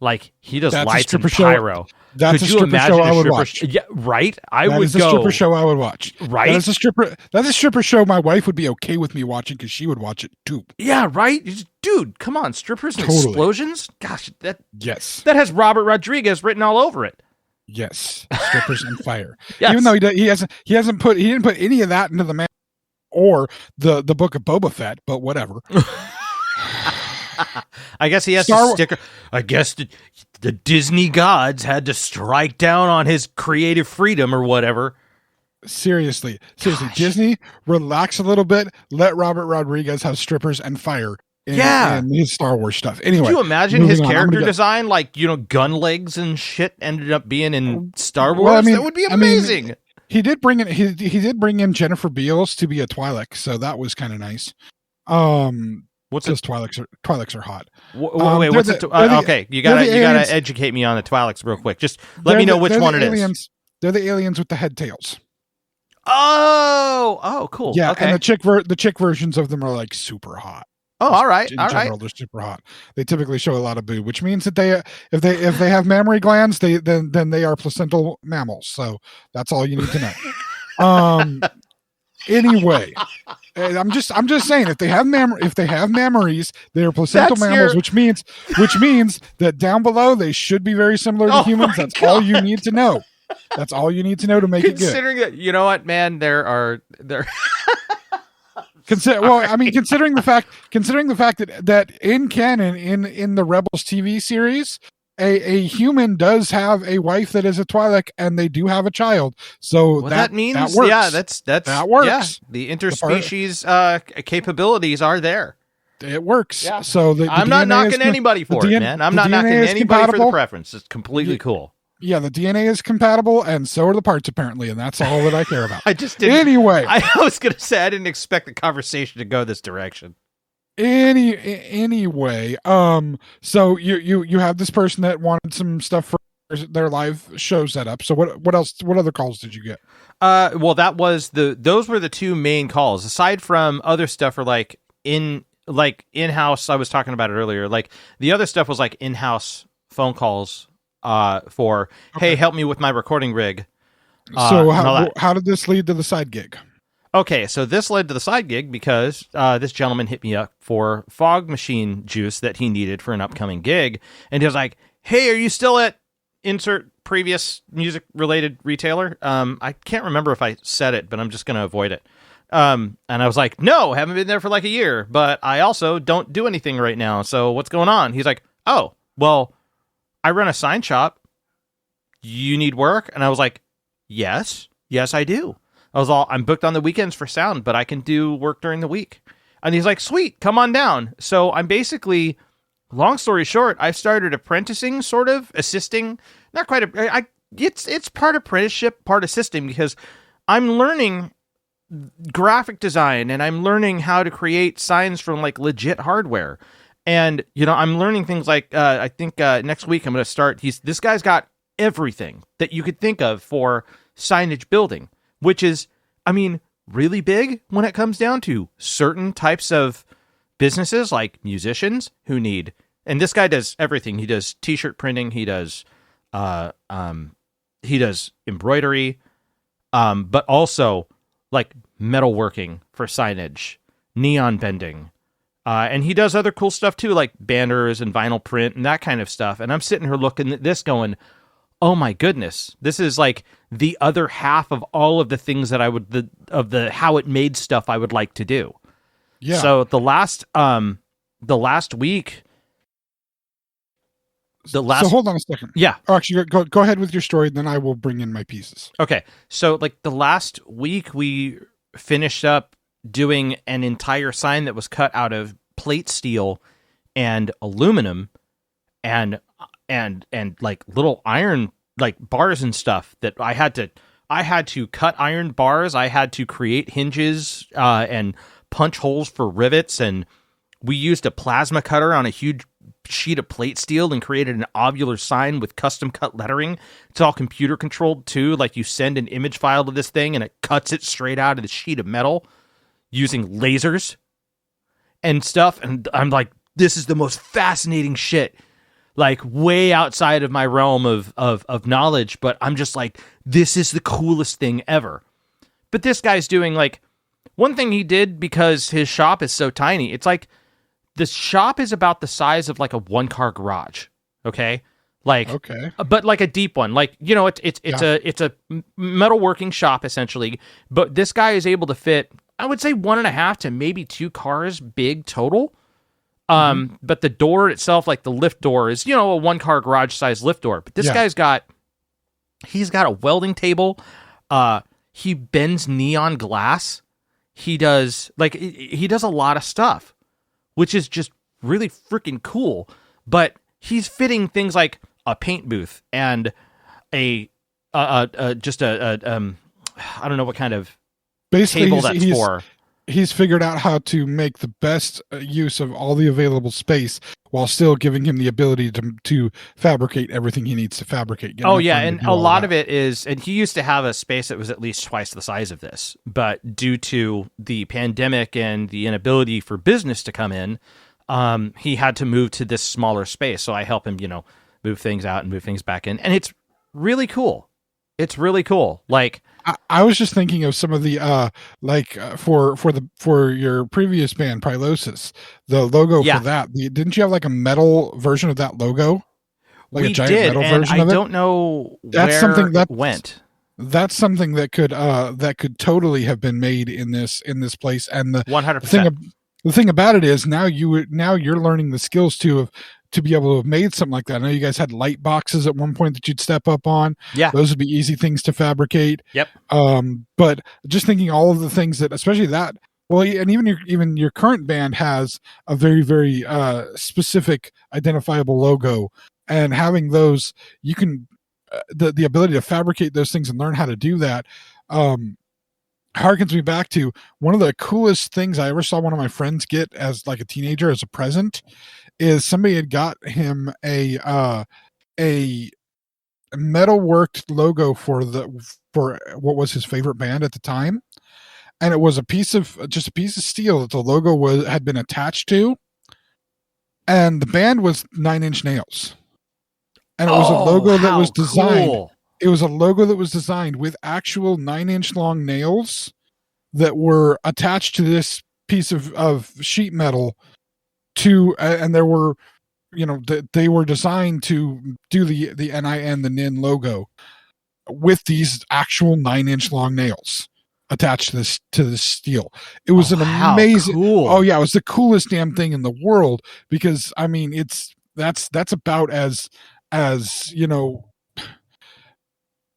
Like he does That's a lights and stripper show. pyro. That's Could a you stripper imagine show a I would stripper watch. Yeah, right. I That would is a go. stripper show I would watch. Right? That's a stripper show my wife would be okay with me watching because she would watch it too. Yeah, right. Dude, come on, strippers and Totally. explosions. Gosh, that Yes. has Robert Rodriguez written all over it. Yes. Strippers and fire. Yes. Even though he didn't put any of that into the man or the book of Boba Fett, but whatever. I guess he has Star to Wa- stick. I guess the Disney gods had to strike down on his creative freedom or whatever. Seriously, Gosh. Disney, relax a little bit. Let Robert Rodriguez have strippers and fire in his Star Wars stuff. Anyway, Could you imagine moving his on. I'm character gonna get- design, like, gun legs and shit, ended up being in Star Wars? Well, I mean- that would be I mean, amazing. He did bring in Jennifer Beals to be a Twi'lek, so that was kind of nice. What's it? Because Twi'leks are hot. Wait, they're what's the- it? they're the- Okay, you they're gotta the you aliens- gotta educate me on the Twi'leks real quick. Just let me know which one it is. They're the aliens with the head tails. Oh, cool. Yeah, Okay. and the chick versions of them are like super hot. Oh, all right, In all right. general, they're super hot. They typically show a lot of boob, which means that if they have mammary glands, then they are placental mammals. So that's all you need to know. Anyway, I'm just saying if they have mammaries, they are placental That's mammals, your- which means that down below they should be very similar to Oh humans. my That's all you need to know. That's all you need to know to make it good. Considering that, you know what, man, there. Considering the fact that in canon in the Rebels TV series, a human does have a wife that is a Twi'lek, and they do have a child. So that means, that works. yeah, that works. Yeah, the interspecies capabilities are there. It works. Yeah. So I'm not knocking anybody for it, man. I'm not knocking anybody for the preference. It's completely cool. Yeah, the DNA is compatible, and so are the parts, apparently, and that's all that I care about. I just didn't. Anyway. I was going to say, I didn't expect the conversation to go this direction. Anyway, so you have this person that wanted some stuff for their live show set up. So what else? What other calls did you get? Well, those were the two main calls. Aside from other stuff, for in-house, I was talking about it earlier. Like the other stuff was like in-house phone calls. For hey, help me with my recording rig. So how did this lead to the side gig? Okay, so this led to the side gig because this gentleman hit me up for fog machine juice that he needed for an upcoming gig, and he was like, "Hey, are you still at insert previous music related retailer?" I can't remember if I said it, but I'm just going to avoid it. And I was like, "No, haven't been there for like a year, but I also don't do anything right now. So what's going on?" He's like, "Oh, well, I run a sign shop. You need work?" And I was like, yes, I do. I'm booked on the weekends for sound, but I can do work during the week. And he's like, sweet, come on down. So I'm basically, long story short, I started apprenticing, sort of assisting, not quite. It's part apprenticeship, part assisting, because I'm learning graphic design and I'm learning how to create signs from like legit hardware. And, I'm learning things like, I think next week I'm going to start, this guy's got everything that you could think of for signage building, which is, really big when it comes down to certain types of businesses like musicians who need, and this guy does everything. He does t-shirt printing. He does embroidery, but also like metalworking for signage, neon bending. And he does other cool stuff too, like banners and vinyl print and that kind of stuff. And I'm sitting here looking at this going, oh my goodness, this is like the other half of all of the things that how it made stuff I would like to do. Yeah. So the last week. So hold on a second. Yeah. Oh, actually, go ahead with your story, then I will bring in my pieces. Okay. So like the last week we finished up doing an entire sign that was cut out of plate steel and aluminum and like little iron like bars and stuff that I had to cut iron bars. I had to create hinges and punch holes for rivets, and we used a plasma cutter on a huge sheet of plate steel and created an ovular sign with custom cut lettering. It's all computer controlled too. Like you send an image file to this thing and it cuts it straight out of the sheet of metal using lasers and stuff. And I'm like, this is the most fascinating shit, like way outside of my realm of knowledge. But I'm just like, this is the coolest thing ever. But this guy's doing like one thing he did because his shop is so tiny. It's like the shop is about the size of like a 1-car garage. Okay. Like, okay, but like a deep one, like, it's a metalworking shop essentially, but this guy is able to fit, I would say 1.5 to maybe 2 cars big total. But the door itself, like the lift door is, a 1-car garage size lift door, but this guy's he's got a welding table. He bends neon glass. He does a lot of stuff, which is just really freaking cool. But he's fitting things like a paint booth and I don't know what kind of table that's for. He's figured out how to make the best use of all the available space while still giving him the ability to fabricate everything he needs to fabricate. Oh yeah, and a lot of it is, and he used to have a space that was at least twice the size of this, but due to the pandemic and the inability for business to come in, he had to move to this smaller space. So I help him, move things out and move things back in, and it's really cool. It's really cool. Like, I was just thinking of some of the for your previous band Prilosis, the logo for that. Didn't you have like a metal version of that logo? Like we a giant metal version of it? I don't know where it went. That's something that could totally have been made in this place. And the 100%. The thing about it is now you're learning the skills to be able to have made something like that. I know you guys had light boxes at one point that you'd step up on. Yeah. Those would be easy things to fabricate. Yep. But just thinking all of the things that, especially that, well, and even your current band has a very, very specific identifiable logo, and having those, you can the ability to fabricate those things and learn how to do that harkens me back to one of the coolest things I ever saw one of my friends get as like a teenager as a present. Is somebody had got him a metal worked logo for what was his favorite band at the time, and it was a piece of steel that the logo had been attached to, and the band was 9 Inch Nails, and it was a logo that was designed. Cool. It was a logo that was designed with actual 9-inch long nails that were attached to this piece of sheet metal. And there were, they were designed to do the NIN, the NIN logo with these actual 9-inch long nails attached to this steel. It was an amazing. Cool. Oh yeah, it was the coolest damn thing in the world, because I mean that's about as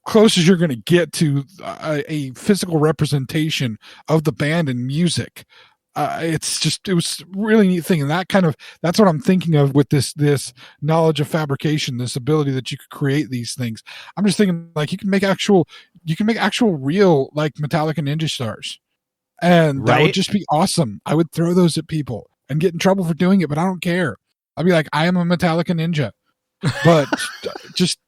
close as you're going to get to a physical representation of the band and music. It was a really neat thing. And that's what I'm thinking of with this knowledge of fabrication, this ability that you could create these things. I'm just thinking like you can make actual real like Metallica Ninja Stars. And that would just be awesome. I would throw those at people and get in trouble for doing it, but I don't care. I'd be like, I am a Metallica ninja, but just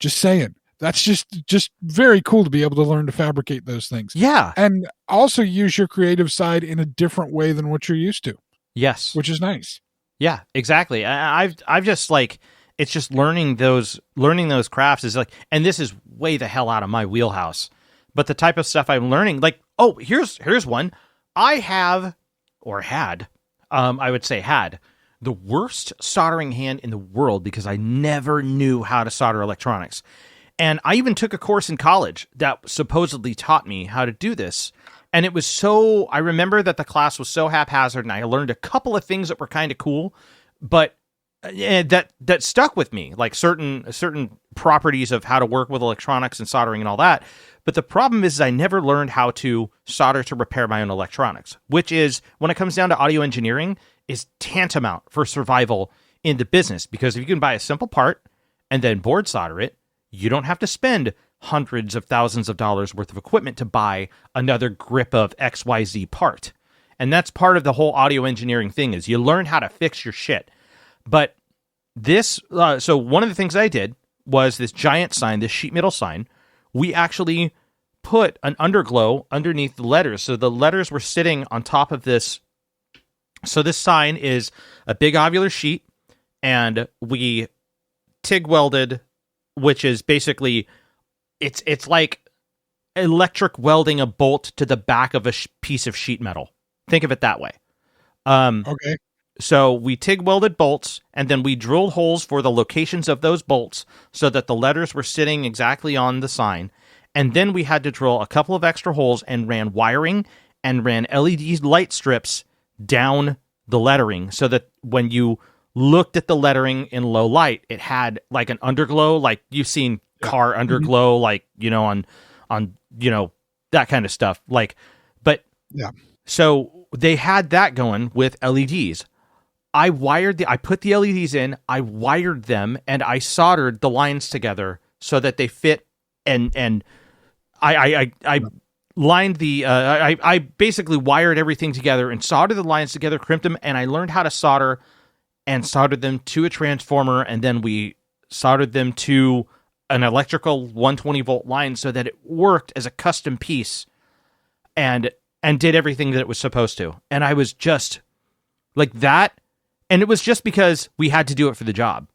saying. That's just very cool to be able to learn to fabricate those things. Yeah. And also use your creative side in a different way than what you're used to. Yes. Which is nice. Yeah, exactly. I've just like, it's just learning those crafts is like, and this is way the hell out of my wheelhouse, but the type of stuff I'm learning, like, oh, here's one. I have, or had, I would say had, the worst soldering hand in the world because I never knew how to solder electronics. And I even took a course in college that supposedly taught me how to do this. And it was I remember that the class was so haphazard, and I learned a couple of things that were kind of cool, but that stuck with me, like certain properties of how to work with electronics and soldering and all that. But the problem is I never learned how to solder to repair my own electronics, which is, when it comes down to audio engineering, is tantamount for survival in the business. Because if you can buy a simple part and then board solder it, you don't have to spend hundreds of thousands of dollars worth of equipment to buy another grip of XYZ part. And that's part of the whole audio engineering thing, is you learn how to fix your shit. But this, so one of the things I did was this giant sign, this sheet metal sign. We actually put an underglow underneath the letters. So the letters were sitting on top of this. So this sign is a big ovular sheet, and we TIG welded, which is basically, it's like electric welding a bolt to the back of a piece of sheet metal. Think of it that way. Okay. So we TIG welded bolts, and then we drilled holes for the locations of those bolts so that the letters were sitting exactly on the sign. And then we had to drill a couple of extra holes and ran wiring and ran LED light strips down the lettering so that when you looked at the lettering in low light, it had like an underglow, like you've seen car underglow, like, on that kind of stuff. Like, but yeah. So they had that going with LEDs. I put the LEDs in, I wired them, and I soldered the lines together so that they fit. And I lined I basically wired everything together and soldered the lines together, crimped them, and I learned how to solder and soldered them to a transformer, and then we soldered them to an electrical 120 volt line so that it worked as a custom piece and did everything that it was supposed to. And I was just like that. And it was just because we had to do it for the job.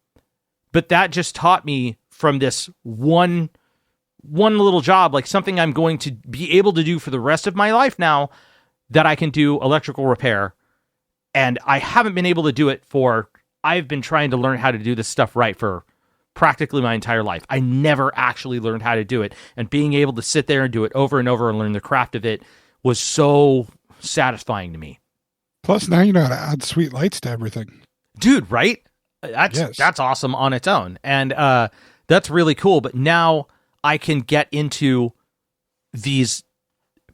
But that just taught me from this one little job, like something I'm going to be able to do for the rest of my life now, that I can do electrical repair. And I haven't been able to do it I've been trying to learn how to do this stuff right for practically my entire life. I never actually learned how to do it. And being able to sit there and do it over and over and learn the craft of it was so satisfying to me. Plus, now you know how to add sweet lights to everything. Dude, right? That's awesome on its own. And that's really cool. But now I can get into these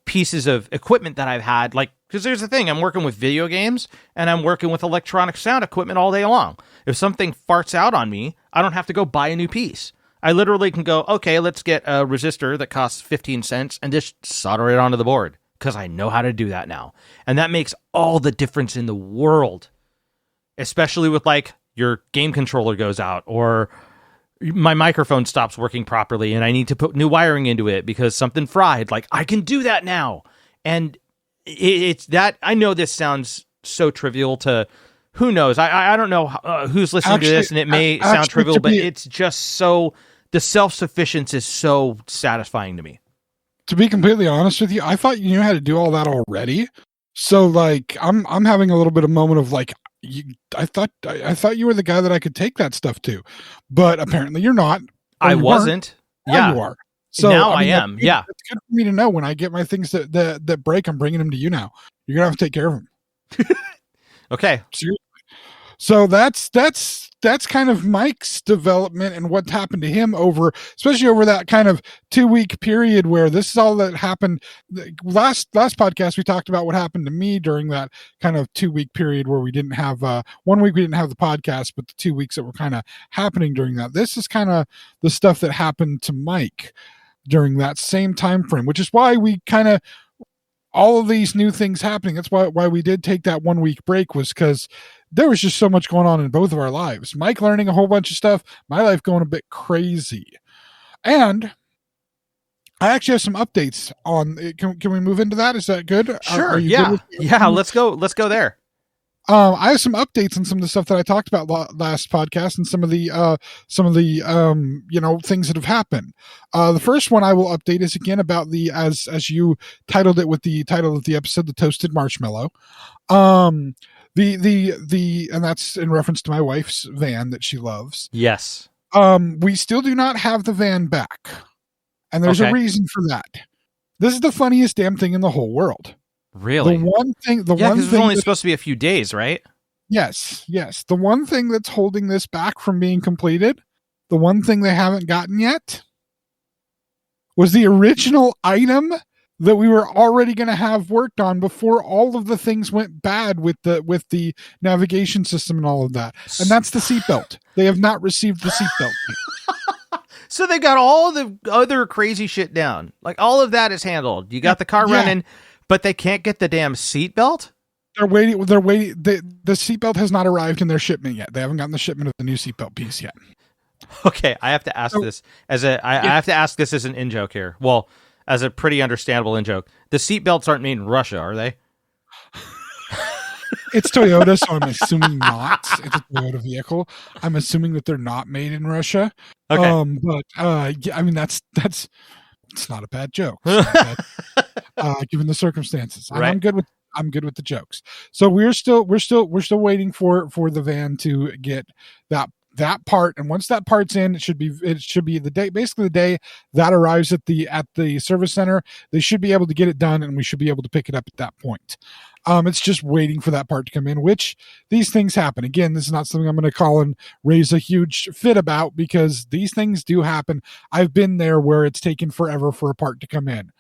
pieces of equipment that I've had, like, because there's the thing, I'm working with video games and I'm working with electronic sound equipment all day long. If something farts out on me, I don't have to go buy a new piece. I literally can go, okay, let's get a resistor that costs 15 cents and just solder it onto the board, because I know how to do that now. And that makes all the difference in the world, especially with, like, your game controller goes out, or my microphone stops working properly and I need to put new wiring into it because something fried. Like, I can do that now. And it's that, I know this sounds so trivial to who knows. I don't know who's listening to this, and it may sound trivial, but it's just so, the self-sufficiency is so satisfying to me. To be completely honest with you, I thought you knew how to do all that already. So, like, I'm having a little bit of moment of, like, I thought you were the guy that I could take that stuff to, but apparently you're not. I wasn't. Now you are. So now I am. Yeah, it's good for me to know when I get my things that break. I'm bringing them to you now. You're gonna have to take care of them. Okay. Seriously. So that's kind of Mike's development and what happened to him especially over that kind of 2-week period where this is all that happened. Last podcast, we talked about what happened to me during that kind of 2-week period where we didn't have 1 week, we didn't have the podcast, but the 2 weeks that were kind of happening during that. This is kind of the stuff that happened to Mike during that same time frame, which is why we kind of, all of these new things happening. That's why we did take that 1 week break, was because there was just so much going on in both of our lives. Mike learning a whole bunch of stuff, my life going a bit crazy. And I actually have some updates on, can we move into that? Is that good? Sure. Are you yeah. good Yeah. Let's go there. I have some updates on some of the stuff that I talked about last podcast and some of the things that have happened. The first one I will update is again about the, as you titled it with the title of the episode, the toasted marshmallow. And that's in reference to my wife's van that she loves. Yes. We still do not have the van back. And there's a reason for that. This is the funniest damn thing in the whole world. Really? The one thing, it's only supposed to be a few days, right? Yes. The one thing that's holding this back from being completed, the one thing they haven't gotten yet, was the original item that we were already going to have worked on before all of the things went bad with the navigation system and all of that. And that's the seatbelt. They have not received the seatbelt. So they got all the other crazy shit down. Like, all of that is handled. You got the car running, but they can't get the damn seatbelt? They're waiting. The seatbelt has not arrived in their shipment yet. They haven't gotten the shipment of the new seatbelt piece yet. Okay, I have to ask this as I have to ask this as an in-joke here. Well, as a pretty understandable in-joke. The seatbelts aren't made in Russia, are they? It's Toyota, so I'm assuming not. It's a Toyota vehicle. I'm assuming that they're not made in Russia. Okay. But I mean that's it's not a bad joke. It's not bad, given the circumstances. And right. I'm good with the jokes. So we're still waiting for the van to get that part, and once that part's in, it should be the day, basically the day that arrives at the service center. They should be able to get it done, and we should be able to pick it up at that point. It's just waiting for that part to come in, which these things happen. Again, this is not something I'm going to call and raise a huge fit about, because these things do happen. I've been there where it's taken forever for a part to come in,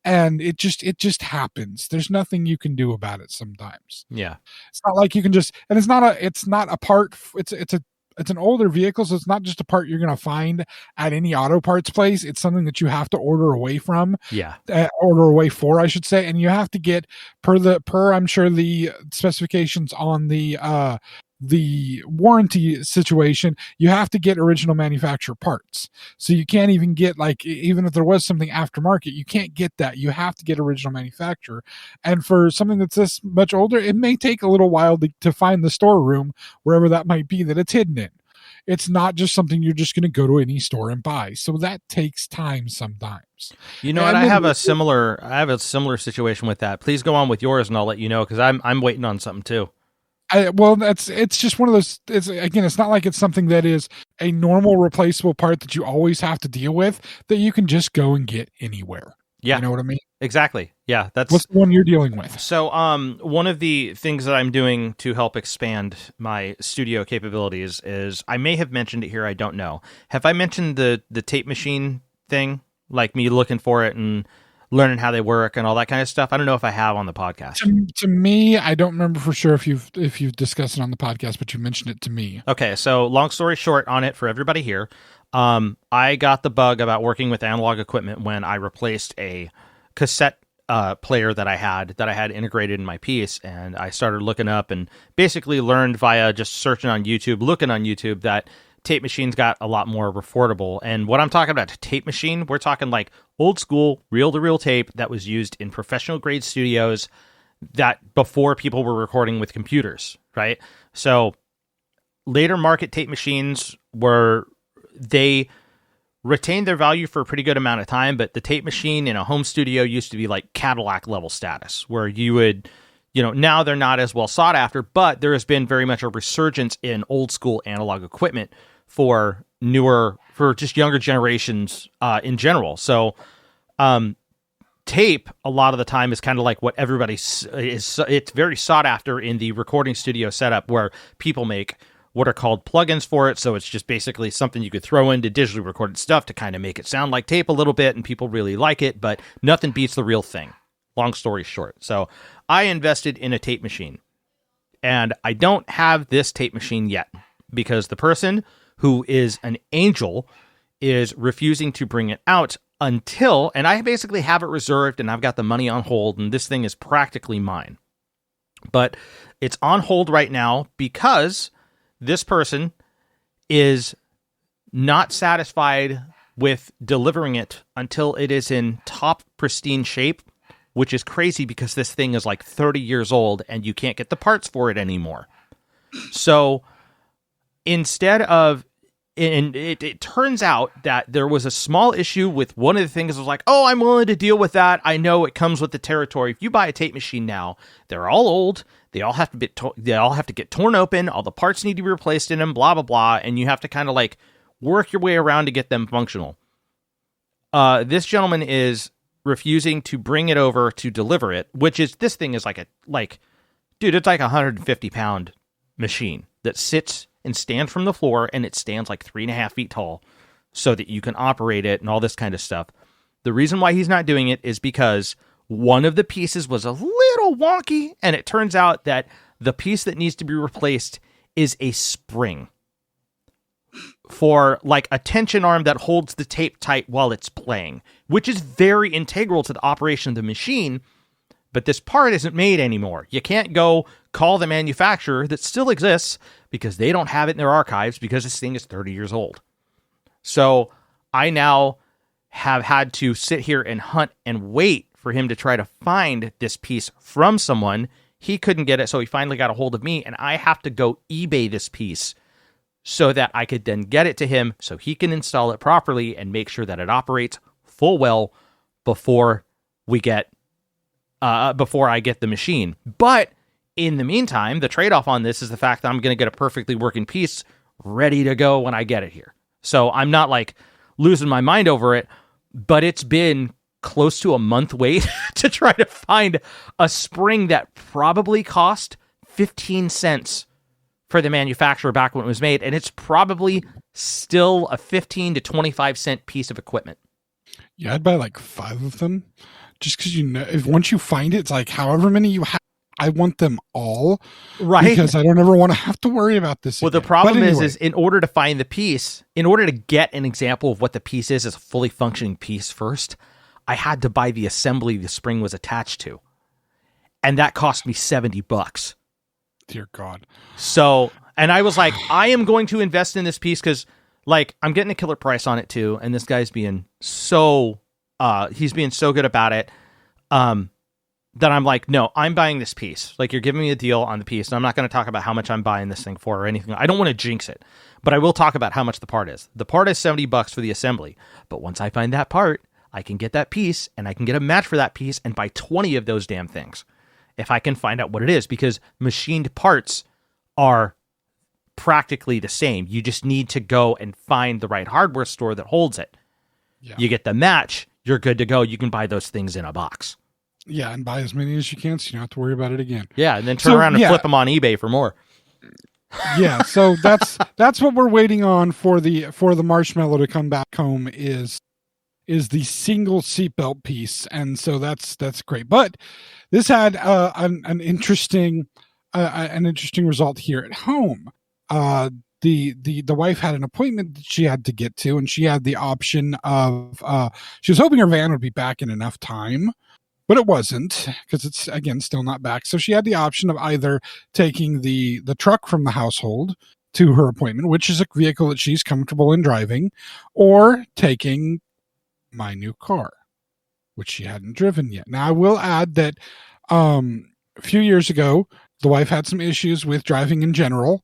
and it just happens. There's nothing you can do about it sometimes. Yeah. It's not like you can just, and it's not a part. It's an older vehicle, so it's not just a part you're going to find at any auto parts place. It's something that you have to order away from. Yeah. Order away for, I should say. And you have to get per I'm sure the specifications on the warranty situation, you have to get original manufacturer parts. So you can't even get, like, even if there was something aftermarket, you can't get that. You have to get original manufacturer. And for something that's this much older, it may take a little while to find the storeroom, wherever that might be, that it's hidden in. It's not just something you're just going to go to any store and buy. So that takes time sometimes. You know what? I have a similar situation with that. Please go on with yours, and I'll let you know, because I'm waiting on something too. It's just one of those. It's not like it's something that is a normal replaceable part that you always have to deal with, that you can just go and get anywhere. Yeah. You know what I mean? Exactly. Yeah, What's the one you're dealing with? So, one of the things that I'm doing to help expand my studio capabilities is, I may have mentioned it here, I don't know. Have I mentioned the tape machine thing? Like me looking for it and learning how they work and all that kind of stuff? I don't know if I have on the podcast. To me, I don't remember for sure if you've discussed it on the podcast, but you mentioned it to me. Okay, so long story short on it for everybody here, I got the bug about working with analog equipment when I replaced a cassette player that I had integrated in my piece, and I started looking up and basically learned via just searching on YouTube, looking on YouTube, that tape machines got a lot more affordable. And what I'm talking about, tape machine, we're talking like old school reel-to-reel tape that was used in professional grade studios that before people were recording with computers, right? So later market tape machines they retained their value for a pretty good amount of time, but the tape machine in a home studio used to be like Cadillac level status, where you would, now they're not as well sought after, but there has been very much a resurgence in old school analog equipment for just younger generations in general. So tape a lot of the time is kind of like what everybody it's very sought after in the recording studio setup, where people make what are called plugins for it. So it's just basically something you could throw into digitally recorded stuff to kind of make it sound like tape a little bit, and people really like it, but nothing beats the real thing. Long story short. So I invested in a tape machine, and I don't have this tape machine yet because the person who is an angel is refusing to bring it out until, and I basically have it reserved and I've got the money on hold, and this thing is practically mine. But it's on hold right now because this person is not satisfied with delivering it until it is in top pristine shape, which is crazy because this thing is like 30 years old and you can't get the parts for it anymore. So instead of, and it turns out that there was a small issue with one of the things. I was like, oh, I'm willing to deal with that. I know it comes with the territory. If you buy a tape machine now, they're all old. They all have to get torn open. All the parts need to be replaced in them, blah, blah, blah. And you have to kind of like work your way around to get them functional. This gentleman is refusing to bring it over to deliver it, this thing is dude, it's like a 150-pound machine that sits and stands from the floor, and it stands like 3.5 feet tall so that you can operate it and all this kind of stuff. The reason why he's not doing it is because one of the pieces was a little wonky, and it turns out that the piece that needs to be replaced is a spring for like a tension arm that holds the tape tight while it's playing, which is very integral to the operation of the machine. But this part isn't made anymore. You can't go call the manufacturer that still exists because they don't have it in their archives because this thing is 30 years old. So I now have had to sit here and hunt and wait for him to try to find this piece from someone. He couldn't get it, so he finally got a hold of me, and I have to go eBay this piece so that I could then get it to him so he can install it properly and make sure that it operates full well before I get the machine. But in the meantime, the trade-off on this is the fact that I'm going to get a perfectly working piece ready to go when I get it here. So I'm not like losing my mind over it, but it's been close to a month wait to try to find a spring that probably cost 15 cents for the manufacturer back when it was made, and it's probably still a 15 to 25 cent piece of equipment. Yeah, I'd buy like 5 of them, just because if once you find it, it's like however many you have, I want them all, right? Because I don't ever want to have to worry about this. Well, again. The problem is in order to find the piece, in order to get an example of what the piece is as a fully functioning piece first, I had to buy the assembly the spring was attached to, and that cost me $70. Dear God. So, and I was like, I am going to invest in this piece because, like, I'm getting a killer price on it too, and this guy's being so, he's being so good about it, that I'm like, no, I'm buying this piece. Like, you're giving me a deal on the piece, and I'm not going to talk about how much I'm buying this thing for or anything. I don't want to jinx it, but I will talk about how much the part is. The part is $70 for the assembly, but once I find that part, I can get that piece, and I can get a match for that piece and buy 20 of those damn things if I can find out what it is, because machined parts are practically the same. You just need to go and find the right hardware store that holds it. Yeah. You get the match, you're good to go. You can buy those things in a box. Yeah, and buy as many as you can, so you don't have to worry about it again. Yeah, and then turn around and flip them on eBay for more. Yeah, so that's what we're waiting on for the marshmallow to come back home is the single seatbelt piece, and so that's great. But this had an interesting result here at home. The wife had an appointment that she had to get to, and she had the option of she was hoping her van would be back in enough time, but it wasn't, because it's, again, still not back. So she had the option of either taking the truck from the household to her appointment, which is a vehicle that she's comfortable in driving, or taking my new car, which she hadn't driven yet. Now, I will add that a few years ago, the wife had some issues with driving in general.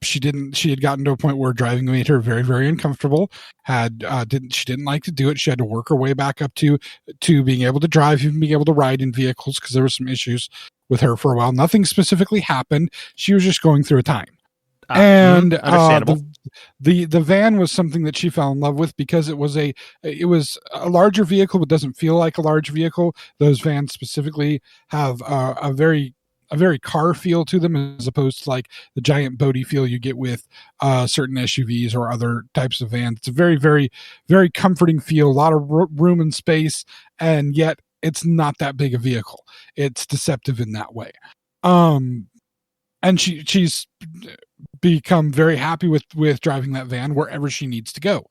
She had gotten to a point where driving made her very, very uncomfortable. She didn't like to do it. She had to work her way back up to being able to drive, even being able to ride in vehicles, because there were some issues with her for a while. Nothing specifically happened. She was just going through a time. Understandable. The van was something that she fell in love with because it was a larger vehicle, but doesn't feel like a large vehicle. Those vans specifically have a very car feel to them, as opposed to like the giant boaty feel you get with certain SUVs or other types of vans. It's a very, very, very comforting feel, a lot of room and space, and yet it's not that big a vehicle. It's deceptive in that way. And she's become very happy with driving that van wherever she needs to go.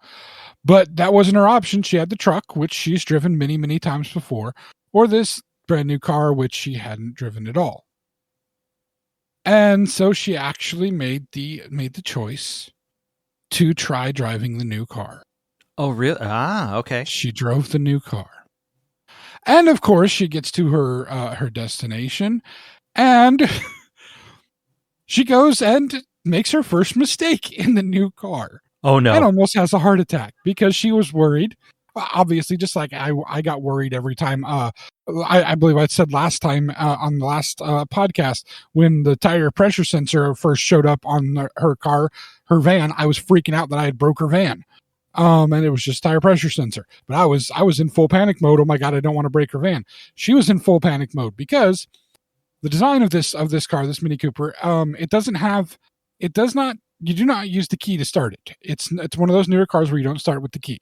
But that wasn't her option. She had the truck, which she's driven many, many times before, or this brand new car, which she hadn't driven at all. And so she actually made the choice to try driving the new car. Oh, really? Ah, okay. She drove the new car. And of course, she gets to her destination, and she goes and makes her first mistake in the new car. Oh, no. And almost has a heart attack because she was worried. Obviously, just like I got worried every time. I believe I said last time on the last podcast, when the tire pressure sensor first showed up on her van, I was freaking out that I had broke her van. And it was just tire pressure sensor. But I was in full panic mode. Oh my God, I don't want to break her van. She was in full panic mode because the design of this car, this Mini Cooper, you do not use the key to start it. It's one of those newer cars where you don't start with the key.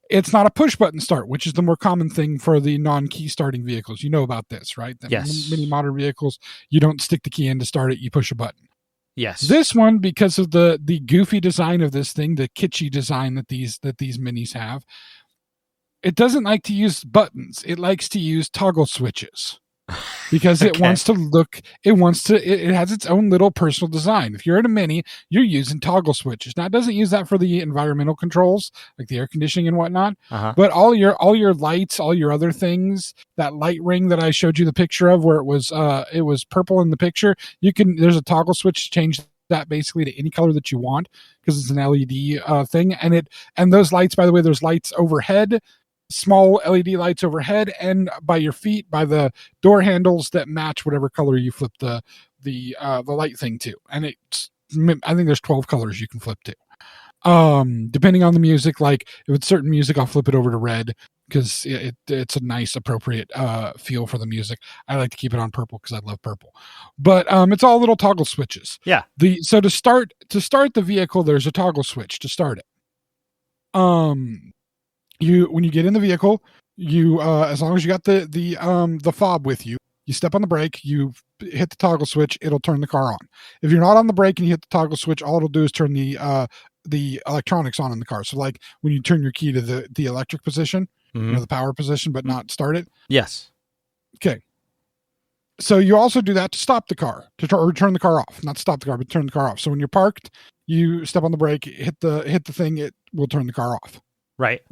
It's not a push button start, which is the more common thing for the non-key starting vehicles. You know about this, right? Yes. Many modern vehicles, you don't stick the key in to start it, you push a button. Yes. This one, because of the goofy design of this thing, the kitschy design that these minis have, it doesn't like to use buttons. It likes to use toggle switches. Because it wants to look, it has its own little personal design. If you're in a Mini, you're using toggle switches. Now, it doesn't use that for the environmental controls, like the air conditioning and whatnot, but all your lights, all your other things, that light ring that I showed you the picture of where it was purple in the picture, there's a toggle switch to change that basically to any color that you want, because it's an LED thing. And those lights, by the way, there's lights overhead, small LED lights overhead, and by your feet, by the door handles that match whatever color you flip the light thing to. And I think there's 12 colors you can flip to. Depending on the music, like if it's certain music, I'll flip it over to red because it's a nice appropriate feel for the music. I like to keep it on purple because I love purple. But it's all little toggle switches. Yeah. So to start the vehicle, there's a toggle switch to start it. When you get in the vehicle, you as long as you got the fob with you, you step on the brake, you hit the toggle switch, it'll turn the car on. If you're not on the brake and you hit the toggle switch, all it'll do is turn the electronics on in the car. So like when you turn your key to the electric position, the power position, but not start it. Yes. Okay. So you also do that to stop the car, or turn the car off. Not stop the car, but turn the car off. So when you're parked, you step on the brake, hit the thing, it will turn the car off. Right.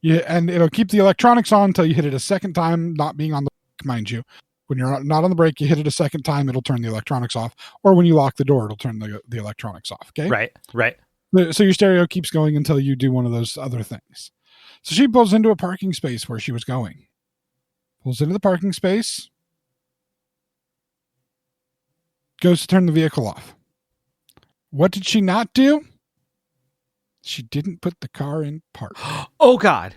Yeah, and it'll keep the electronics on until you hit it a second time, not being on the brake, mind you. When you're not on the brake, you hit it a second time, it'll turn the electronics off. Or when you lock the door, it'll turn the electronics off. Okay. Right. So your stereo keeps going until you do one of those other things. So she pulls into a parking space where she was going. Pulls into the parking space. Goes to turn the vehicle off. What did she not do? she didn't put the car in park. Oh God.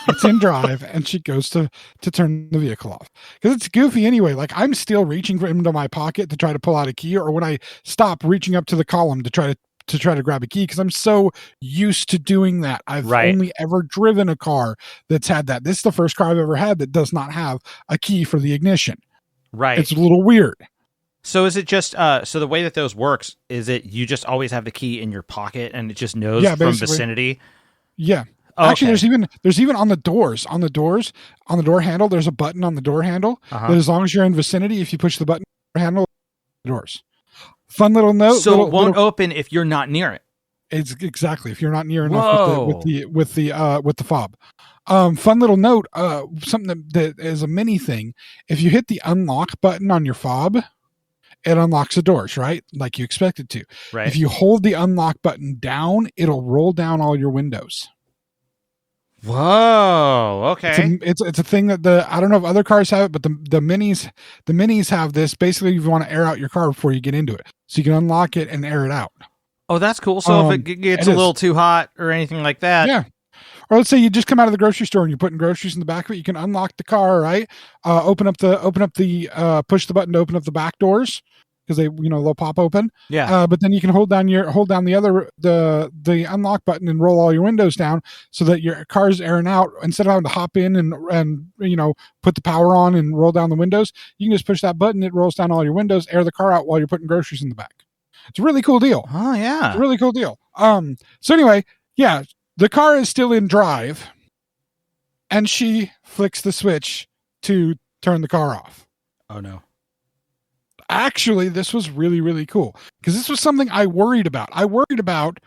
It's in drive, and she goes to turn the vehicle off because it's goofy anyway. Like I'm still reaching into my pocket to try to pull out a key, or when I stop, reaching up to the column to try to grab a key because I'm so used to doing that. I've only ever driven a car that's had that. This is the first car I've ever had that does not have a key for the ignition. Right. It's a little weird. So is it just so the way that those works is it you just always have the key in your pocket and it just knows from vicinity? Yeah. Oh, actually, there's even on the door handle, there's a button on the door handle that as long as you're in vicinity, if you push the button handle, doors. Fun little note. So it won't open if you're not near it. It's exactly if you're not near enough with the fob. Fun little note. Something that is a mini thing. If you hit the unlock button on your fob, it unlocks the doors, right? Like you expect it to. Right. If you hold the unlock button down, it'll roll down all your windows. Whoa. Okay. It's a thing that I don't know if other cars have it, but the minis have this. Basically, you want to air out your car before you get into it, so you can unlock it and air it out. Oh, that's cool. So if it gets a little too hot or anything like that, yeah. Or let's say you just come out of the grocery store and you're putting groceries in the back of it, you can unlock the car, right? Push the button to open up the back doors because they'll pop open. Yeah. But then you can hold down the unlock button and roll all your windows down so that your car's airing out. Instead of having to hop in and put the power on and roll down the windows, you can just push that button. It rolls down all your windows, air the car out while you're putting groceries in the back. It's a really cool deal. Oh yeah. It's a really cool deal. So anyway, yeah, the car is still in drive and she flicks the switch to turn the car off. Oh no. Actually, this was really, really cool because this was something I worried about. I worried about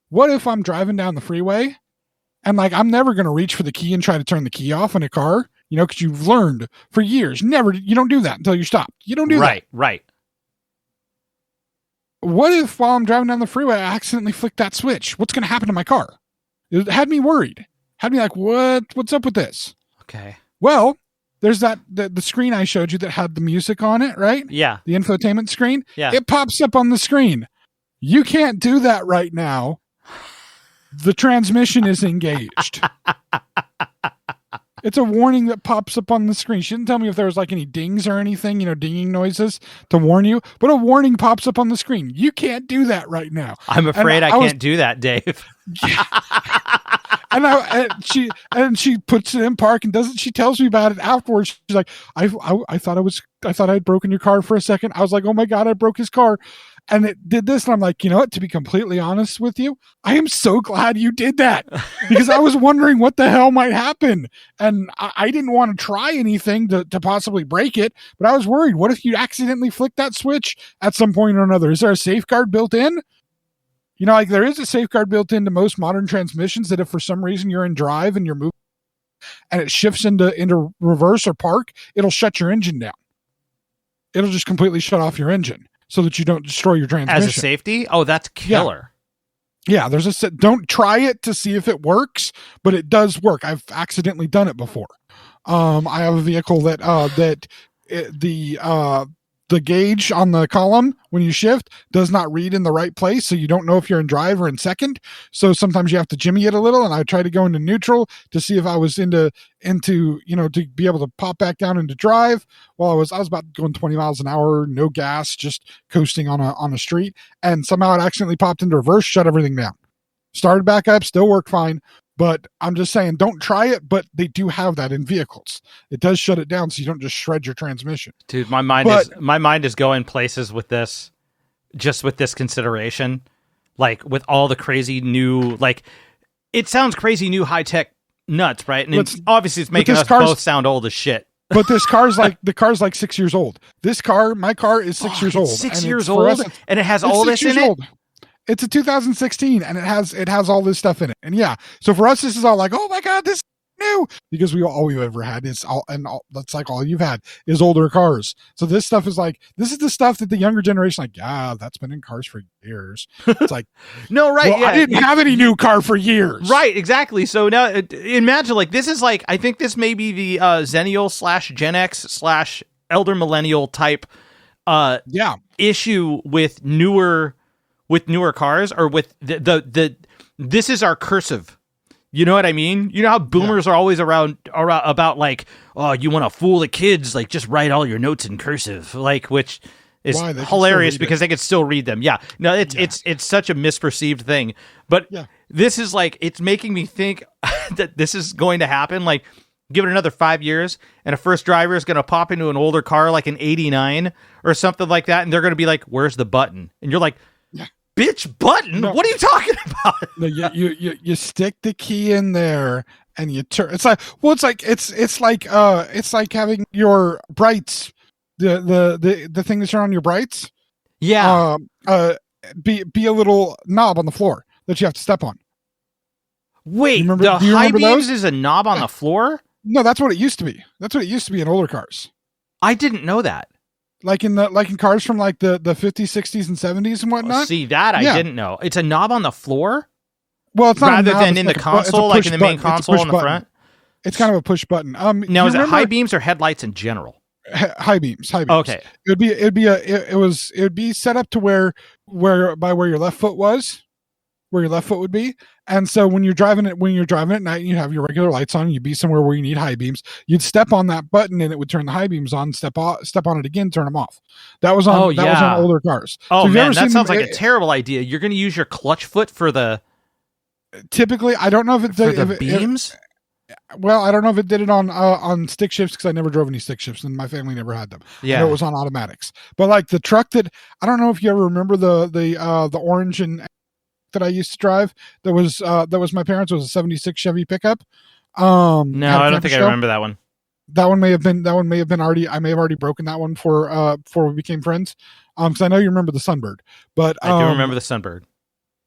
what if I'm driving down the freeway and I'm never going to reach for the key and try to turn the key off in a car, because you've learned for years, you don't do that until you stop. You don't do that. Right. What if while I'm driving down the freeway, I accidentally flick that switch? What's going to happen to my car? It had me worried. Had me like, what's up with this? Okay. Well, there's the screen I showed you that had the music on it, right? Yeah. The infotainment screen. Yeah. It pops up on the screen. You can't do that right now. The transmission is engaged. It's a warning that pops up on the screen. She didn't tell me if there was any dings or anything, dinging noises to warn you, but a warning pops up on the screen. You can't do that right now. I'm afraid I can't do that, Dave. And she puts it in park and she tells me about it afterwards. She's like, I thought I'd broken your car for a second. I was like, oh my God, I broke his car. And it did this. And I'm like, to be completely honest with you, I am so glad you did that because I was wondering what the hell might happen. And I didn't want to try anything to possibly break it, but I was worried. What if you accidentally flick that switch at some point or another? Is there a safeguard built in? There is a safeguard built into most modern transmissions that if for some reason you're in drive and you're moving and it shifts into reverse or park, it'll shut your engine down. It'll just completely shut off your engine so that you don't destroy your transmission. As a safety? Oh, that's killer. Yeah, don't try it to see if it works, but it does work. I've accidentally done it before. I have a vehicle that the gauge on the column when you shift does not read in the right place, so you don't know if you're in drive or in second. So sometimes you have to jimmy it a little, and I try to go into neutral to see if I was into to be able to pop back down into drive. Well, I was about going 20 miles an hour, no gas, just coasting on a street, and somehow it accidentally popped into reverse, shut everything down. Started back up, still worked fine. But I'm just saying, don't try it, but they do have that in vehicles. It does shut it down so you don't just shred your transmission. Dude, my mind is going places with this, just with this consideration. With all the crazy new, it sounds crazy new high-tech nuts, right? And it's making us both sound old as shit. But this car's the car's 6 years old. My car is 6 years old. 6 years old? And it has all this in it? It's a 2016 and it has all this stuff in it. And yeah, so for us, this is all oh my God, this is new because all we've ever had is that's all you've had is older cars. So this stuff is this is the stuff that the younger generation that's been in cars for years. It's no, right. Well, yeah. I didn't have any new car for years. Right. Exactly. So now imagine this is I think this may be the Xennial / Gen X / elder millennial type issue with newer with newer cars or with the this is our cursive. You know what I mean? You know how boomers are always around about like, oh, you want to fool the kids, like just write all your notes in cursive, like, which is hilarious because they can still read them. Yeah, no, it's such a misperceived thing, but this is like, it's making me think that this is going to happen. Like, give it another 5 years, and a first driver is going to pop into an older car like an '89 or something like that, and they're going to be like, "Where's the button?" And you're like, bitch, button? No. What are you talking about? No, you stick the key in there and you turn. It's like, well, it's like having your brights, the thing that's on your brights. Yeah. Be a little knob on the floor that you have to step on. Wait, the high beams is a knob on the floor? No, that's what it used to be. That's what it used to be in older cars. I didn't know that. Like in cars from like the 50s, 60s, and 70s and whatnot. Oh, see, that I didn't know. It's a knob on the floor? Well, it's not rather than in the console, like in the main console on the front? It's kind of a push button. Now, is it high beams or headlights in general? High beams. Okay. It would be set up to where your left foot was, where your left foot would be. And so when you're driving at night and you have your regular lights on, you'd be somewhere where you need high beams, you'd step on that button and it would turn the high beams on, step on it again, turn them off. That was on older cars. Oh, so man, that sounds like a terrible idea. You're going to use your clutch foot for the... Typically, I don't know if it did the beams. Well, I don't know if it did it on stick shifts because I never drove any stick shifts and my family never had them. Yeah, I know it was on automatics. But like the truck that I don't know if you ever remember the orange and that I used to drive. That was my parents'. It was a '76 Chevy pickup. No, I don't think I remember that one. That one may have been already. I may have already broken that one before we became friends. Because I know you remember the Sunbird, but I do remember the Sunbird.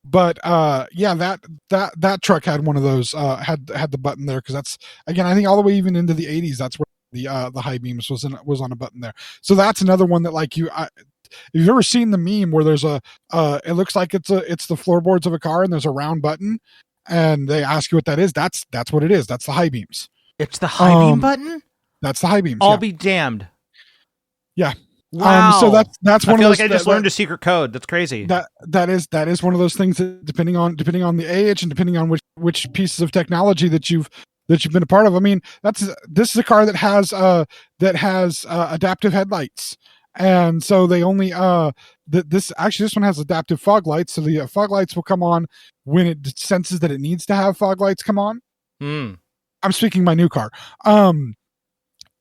But that truck had one of those had the button there because that's, again, I think all the way even into the 80s that's where the high beams was on a button there. So that's another one that like if you've ever seen the meme where there's it looks like it's the floorboards of a car and there's a round button and they ask you what that is, that's what it is. That's the high beams. It's the high beam button? That's the high beams. I'll be damned. Yeah. Wow. So that's one I feel of those, like I just learned a secret code. That's crazy. That is one of those things that depending on the age and depending on which pieces of technology that you've been a part of. I mean, this is a car that has adaptive headlights. And so they only this one has adaptive fog lights. So the fog lights will come on when it senses that it needs to have fog lights come on. I'm speaking my new car.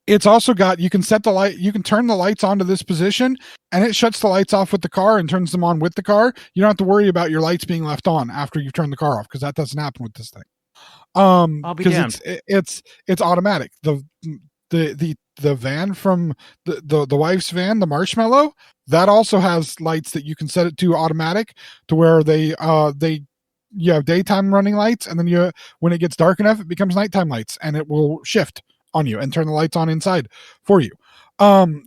It's also got, you can set the light, you can turn the lights onto this position and it shuts the lights off with the car and turns them on with the car. You don't have to worry about your lights being left on after you've turned the car off because that doesn't happen with this thing. I'll be damned. It's automatic. The van from the wife's van, the Marshmallow, that also has lights that you can set it to automatic to where you have daytime running lights, and then when it gets dark enough, it becomes nighttime lights, and it will shift on you and turn the lights on inside for you. The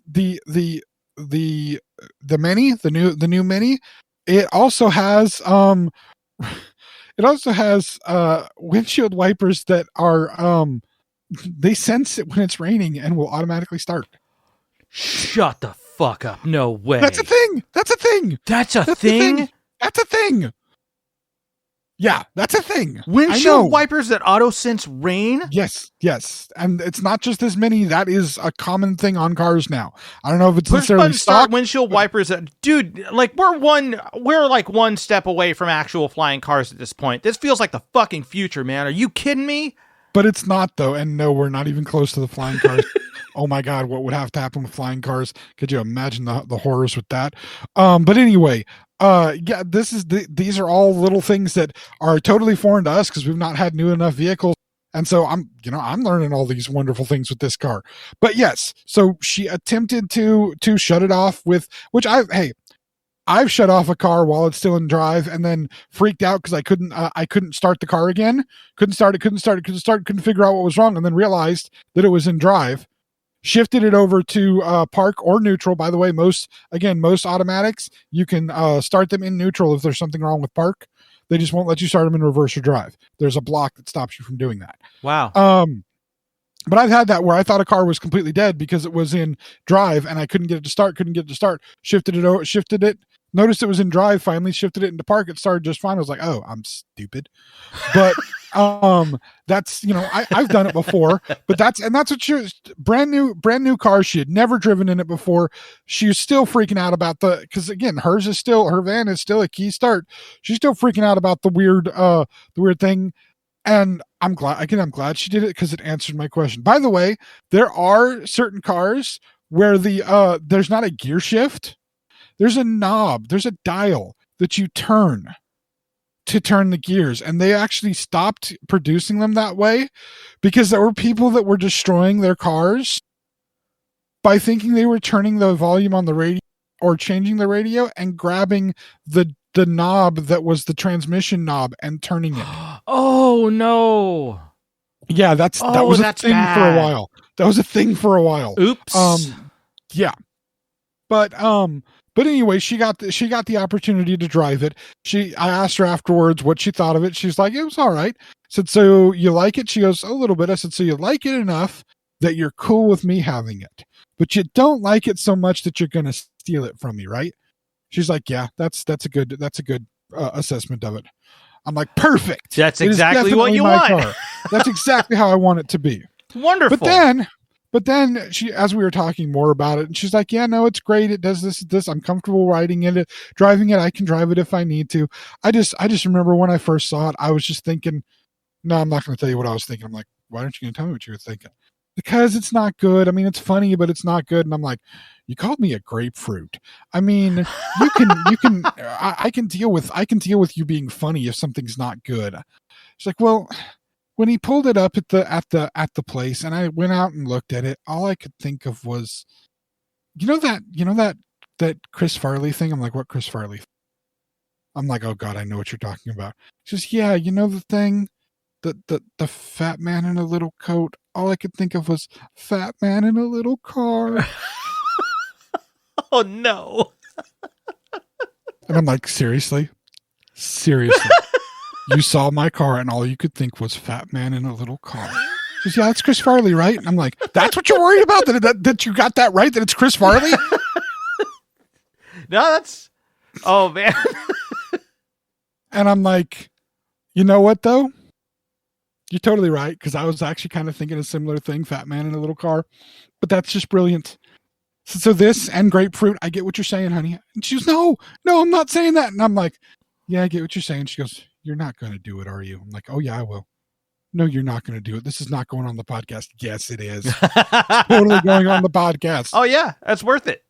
Mini, the new Mini, it also has windshield wipers that are they sense it when it's raining and will automatically start. Shut the fuck up. No way. That's a thing. That's a thing. That's a thing? That's a thing. Yeah, that's a thing. Windshield wipers that auto sense rain? Yes. And it's not just this Mini. That is a common thing on cars now. I don't know if it's necessarily stock. Windshield wipers. Dude, like we're like one step away from actual flying cars at this point. This feels like the fucking future, man. Are you kidding me? But it's not, though. And no, we're not even close to the flying cars. Oh my God, what would have to happen with flying cars? Could you imagine the horrors with that? But anyway, yeah, these are all little things that are totally foreign to us because we've not had new enough vehicles. And so I'm learning all these wonderful things with this car. But yes, so she attempted to shut it off with, which I've shut off a car while it's still in drive and then freaked out because I couldn't start the car again. Couldn't figure out what was wrong, and then realized that it was in drive. Shifted it over to park or neutral. By the way, most automatics, you can start them in neutral if there's something wrong with park. They just won't let you start them in reverse or drive. There's a block that stops you from doing that. Wow. But I've had that where I thought a car was completely dead because it was in drive and I couldn't get it to start. Shifted it, Noticed it was in drive, finally shifted it into park. It started just fine. I was like, oh, I'm stupid. But that's, I've done it before, but that's what brand new car. She had never driven in it before. She was still freaking out about because again, her van is still a key start. She's still freaking out about the weird thing. And I'm glad she did it because it answered my question. By the way, there are certain cars where there's not a gear shift. There's a knob, there's a dial that you turn to turn the gears. And they actually stopped producing them that way because there were people that were destroying their cars by thinking they were turning the volume on the radio or changing the radio and grabbing the knob that was the transmission knob and turning it. Oh no. Yeah, that was a thing bad. for a while. That was a thing for a while. Oops. Yeah. But anyway, she got the opportunity to drive it. I asked her afterwards what she thought of it. She's like, it was all right. I said, so you like it? She goes, a little bit. I said, so you like it enough that you're cool with me having it, but you don't like it so much that you're going to steal it from me, right? She's like, yeah, that's a good assessment of it. I'm like, perfect. That's exactly what you want. Car. That's exactly how I want it to be. Wonderful. But then she, as we were talking more about it, and she's like, yeah, no, it's great. It does this. I'm comfortable riding it, driving it. I can drive it if I need to. I just remember when I first saw it, I was just thinking, no, I'm not going to tell you what I was thinking. I'm like, why aren't you going to tell me what you were thinking? Because it's not good. I mean, it's funny, but it's not good. And I'm like, you called me a grapefruit. I mean, I can deal with you being funny if something's not good. She's like, well, when he pulled it up at the place and I went out and looked at it, all I could think of was, that Chris Farley thing. I'm like, what Chris Farley thing? I'm like, oh God, I know what you're talking about. She says, yeah, the thing, the fat man in a little coat. All I could think of was fat man in a little car. Oh no. And I'm like, seriously? You saw my car and all you could think was fat man in a little car. She says, yeah, that's Chris Farley, right? And I'm like, that's what you're worried about? That you got that right? That it's Chris Farley? No, oh man. And I'm like, you know what though? You're totally right. Cause I was actually kind of thinking a similar thing, fat man in a little car, but that's just brilliant. So this and grapefruit, I get what you're saying, honey. And she goes, no, I'm not saying that. And I'm like, yeah, I get what you're saying. She goes, you're not going to do it, are you? I'm like, oh yeah, I will. No, you're not going to do it. This is not going on the podcast. Yes, it is. It's totally going on the podcast. Oh yeah, that's worth it.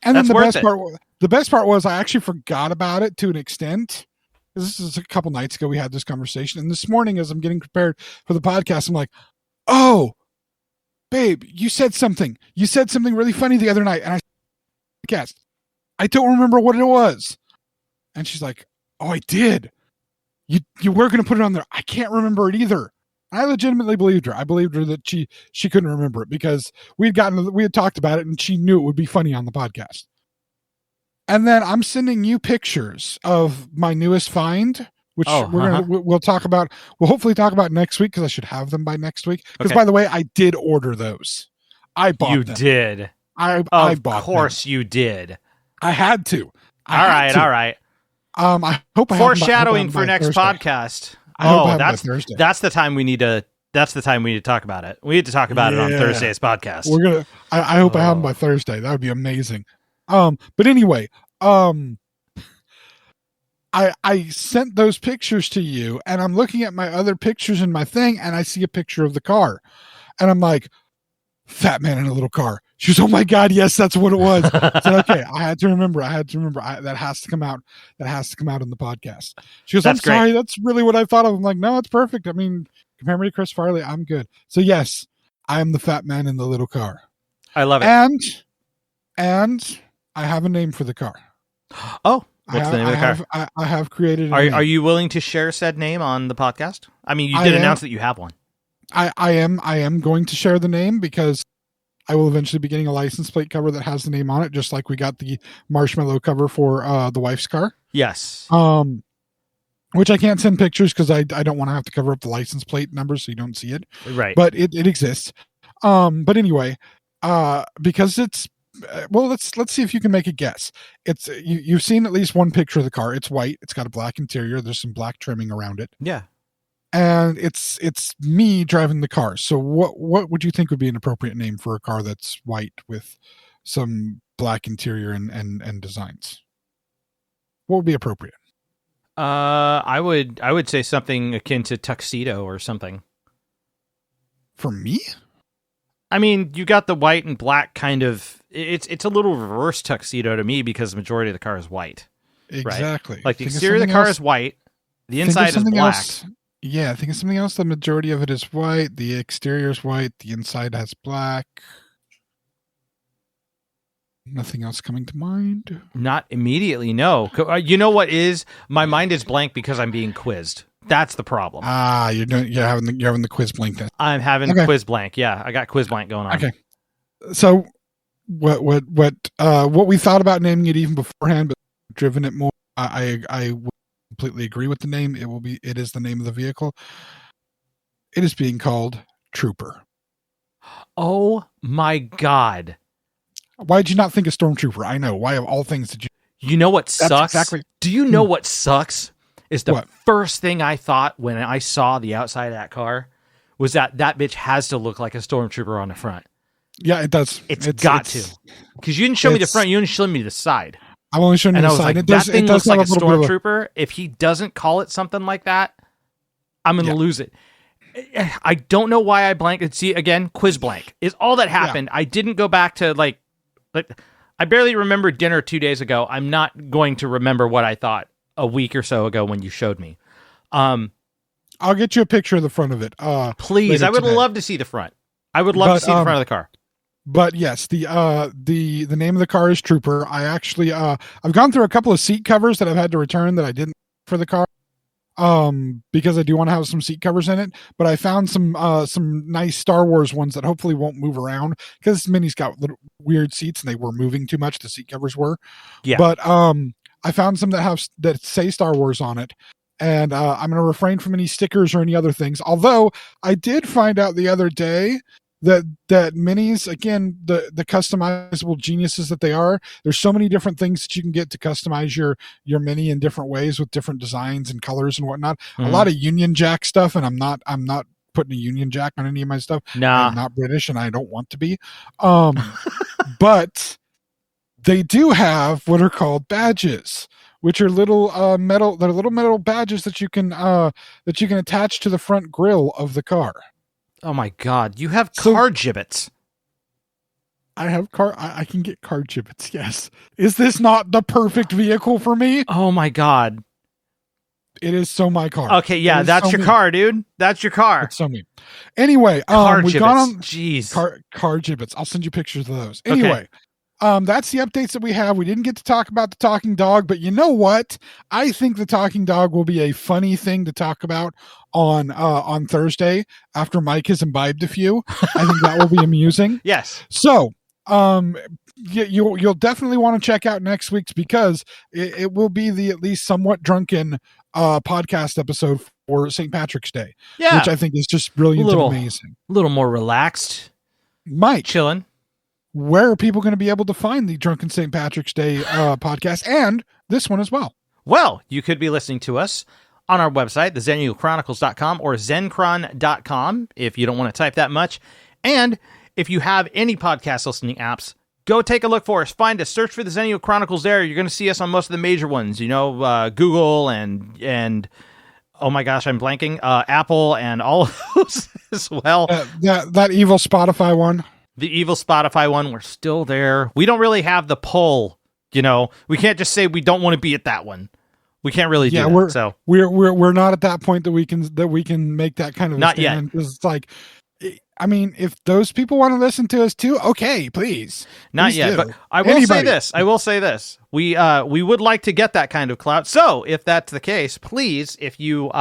And then the best part was I actually forgot about it to an extent. This is a couple nights ago we had this conversation. And this morning as I'm getting prepared for the podcast, I'm like, oh, babe, you said something really funny the other night. And I don't remember what it was. And she's like, oh, I did. You were going to put it on there. I can't remember it either. I legitimately believed her. I believed her that she couldn't remember it because we had talked about it and she knew it would be funny on the podcast. And then I'm sending you pictures of my newest find, which we'll talk about. We'll hopefully talk about next week because I should have them by next week. Because by the way, I did order those. I bought them. You did. I bought them. Of course you did. I had to. All right. I hope I foreshadowing for next Thursday. Podcast. That's the time we need to. That's the time we need to talk about it. We need to talk about it on Thursday's podcast. I hope I have them by Thursday. That would be amazing. But anyway, I sent those pictures to you, and I'm looking at my other pictures in my thing, and I see a picture of the car, and I'm like, fat man in a little car. She goes, oh my God, yes, that's what it was. I said, okay, I had to remember. That has to come out. That has to come out in the podcast. She goes, I'm sorry, that's really what I thought of. I'm like, no, it's perfect. I mean, compare me to Chris Farley, I'm good. So yes, I am the fat man in the little car. I love it. And I have a name for the car. Oh, what's the name of the car? I have created. Are you willing to share said name on the podcast? I mean, you did announce that you have one. I am going to share the name because I will eventually be getting a license plate cover that has the name on it, just like we got the marshmallow cover for the wife's car. Yes. Which I can't send pictures because I don't want to have to cover up the license plate number so you don't see it. Right. But it exists. But anyway, because it's well, let's see if you can make a guess. It's you've seen at least one picture of the car. It's white. It's got a black interior. There's some black trimming around it. Yeah. And it's me driving the car. So what would you think would be an appropriate name for a car that's white with some black interior and designs? What would be appropriate? I would say something akin to tuxedo or something. For me? I mean, you got the white and black kind of. It's a little reverse tuxedo to me because the majority of the car is white. Exactly. Right? Like the exterior of the car is white, the inside is black. Else. Yeah, I think it's something else. The majority of it is white. The exterior is white. The inside has black. Nothing else coming to mind? Not immediately, no. You know what is? My mind is blank because I'm being quizzed. That's the problem. You're having the quiz blank then. I'm having quiz blank. Yeah, I got quiz blank going on. Okay. So what we thought about naming it even beforehand, but driven it more. I would completely agree with the name. It is the name of the vehicle. It is being called Trooper. Oh my God. Why did you not think of Stormtrooper? I know. Why of all things did you? You know what sucks? Exactly. Do you know what sucks? Is the What? first thing I thought when I saw the outside of that car was that bitch has to look like a Stormtrooper on the front. Yeah, it does. It's got to. Because you didn't show me the front, you didn't show me the side. I'm only showing you And I the was side. like, It does, that thing it does looks like a have little bit of Stormtrooper. If he doesn't call it something like that, I'm going to lose it. I don't know why I blanked. See, again, quiz blank is all that happened. I didn't go back to like I barely remember dinner 2 days ago. I'm not going to remember what I thought a week or so ago when you showed me. I'll get you a picture of the front of it. Please, I would today. love to see the front. I would love to see the front of the car. But yes, the name of the car is Trooper. I actually I've gone through a couple of seat covers that I've had to return that I didn't for the car. Because I do want to have some seat covers in it, but I found some nice Star Wars ones that hopefully won't move around because this Mini's got little weird seats and they were moving too much. The seat covers were, But I found some that say Star Wars on it, and I'm going to refrain from any stickers or any other things. Although I did find out the other day that Minis, again, the customizable geniuses that they are, there's so many different things that you can get to customize your Mini in different ways with different designs and colors and whatnot. Mm-hmm. A lot of Union Jack stuff, and I'm not putting a Union Jack on any of my stuff. Nah. I'm not British and I don't want to be. But they do have what are called badges, which are little metal badges that you can attach to the front grille of the car. Oh my God, you have car gibbets. I have I can get car gibbets, yes. Is this not the perfect vehicle for me? Oh my God. It is so my car. Okay, yeah, that's your car, dude. That's your car. It's so me. Anyway, Car we've gibbets. gone on Jeez. car gibbets. I'll send you pictures of those. Anyway, that's the updates that we have. We didn't get to talk about the talking dog, but you know what? I think the talking dog will be a funny thing to talk about on Thursday after Mike has imbibed a few. I think that will be amusing. Yes. So, you'll definitely want to check out next week's because it will be the at least somewhat drunken podcast episode for St. Patrick's Day. Yeah. Which I think is just brilliant and amazing. A little more relaxed. Mike, chilling. Where are people going to be able to find the Drunken St. Patrick's Day podcast and this one as well? Well, you could be listening to us on our website, theXennialChronicles.com or Zencron.com, if you don't want to type that much. And if you have any podcast listening apps, go take a look for us. Find us. Search for the Xennial Chronicles there. You're going to see us on most of the major ones. You know, Google and oh my gosh, I'm blanking. Apple and all of those as well. That evil Spotify one. The evil Spotify one, we're still there. We don't really have the pull, you know. We can't just say we don't want to be at that one. We can't really do that. So we're not at that point that we can make that kind of not yet. Because it's like, I mean, if those people want to listen to us too, okay, please. Not please yet, do. but I will say this. We would like to get that kind of clout. So if that's the case, please, if you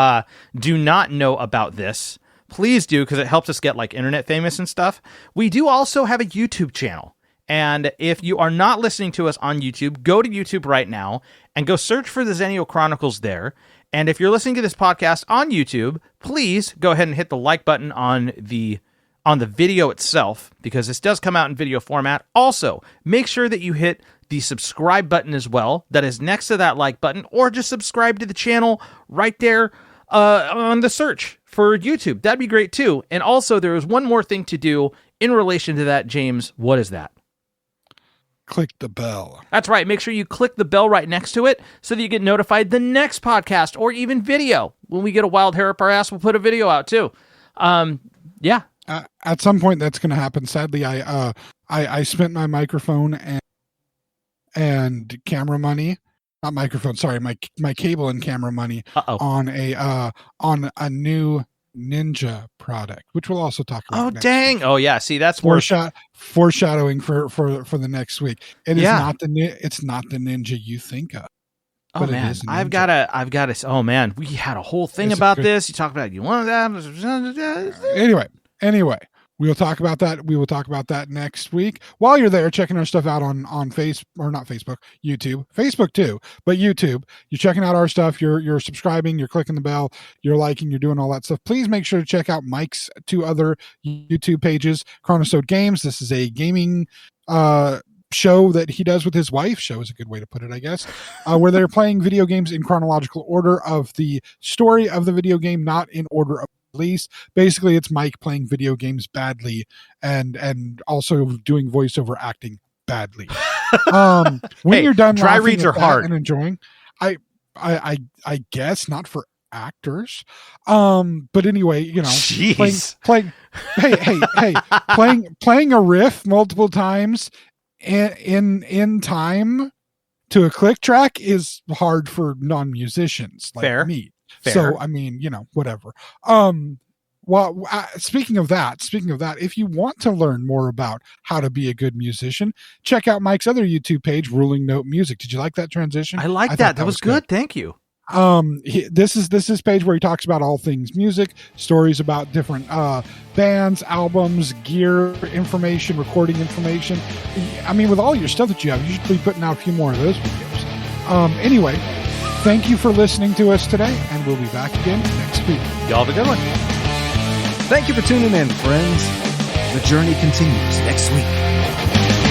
do not know about this, please do, because it helps us get like internet famous and stuff. We do also have a YouTube channel. And if you are not listening to us on YouTube, go to YouTube right now and go search for the Xennial Chronicles there. And if you're listening to this podcast on YouTube, please go ahead and hit the like button on the on the video itself, because this does come out in video format. Also, make sure that you hit the subscribe button as well. That is next to that like button, or just subscribe to the channel right there on the search for YouTube. That'd be great too. And also, there is one more thing to do in relation to that, James. What is that? Click the bell. That's right. Make sure you click the bell right next to it so that you get notified the next podcast or even video. When we get a wild hair up our ass, we'll put a video out too. Yeah. At some point, that's going to happen. Sadly, I spent my microphone and camera money, not microphone. Sorry, my cable and camera money on a new Ninja product, which we'll also talk about. Oh next dang! week. Oh yeah. See, that's foreshadowing for the next week. It is not it's not the Ninja you think of. Oh man, I've got to. Oh man, we had a whole thing about this. You talked about you want that. Anyway, we will talk about that. We will talk about that next week. While you're there checking our stuff out on YouTube, Facebook too, but YouTube, you're checking out our stuff. You're subscribing. You're clicking the bell. You're liking. You're doing all that stuff. Please make sure to check out Mike's 2 other YouTube pages. Chronicles Games. This is a gaming show that he does with his wife. Show is a good way to put it, I guess, where they're playing video games in chronological order of the story of the video game, not in order of release. Basically, it's Mike playing video games badly and also doing voiceover acting badly. When you're done, dry reads are hard and enjoying. I guess not for actors, but anyway, you know, playing a riff multiple times in time to a click track is hard for non-musicians like me. Fair. So I mean, you know, whatever. Speaking of that, if you want to learn more about how to be a good musician, check out Mike's other YouTube page, Ruling Note Music. Did you like that transition? I like that. That was good. Thank you. This is page where he talks about all things music, stories about different bands, albums, gear, information, recording information. I mean, with all your stuff that you have, you should be putting out a few more of those videos. Anyway, thank you for listening to us today, and we'll be back again next week. Y'all have a good one. Thank you for tuning in, friends. The journey continues next week.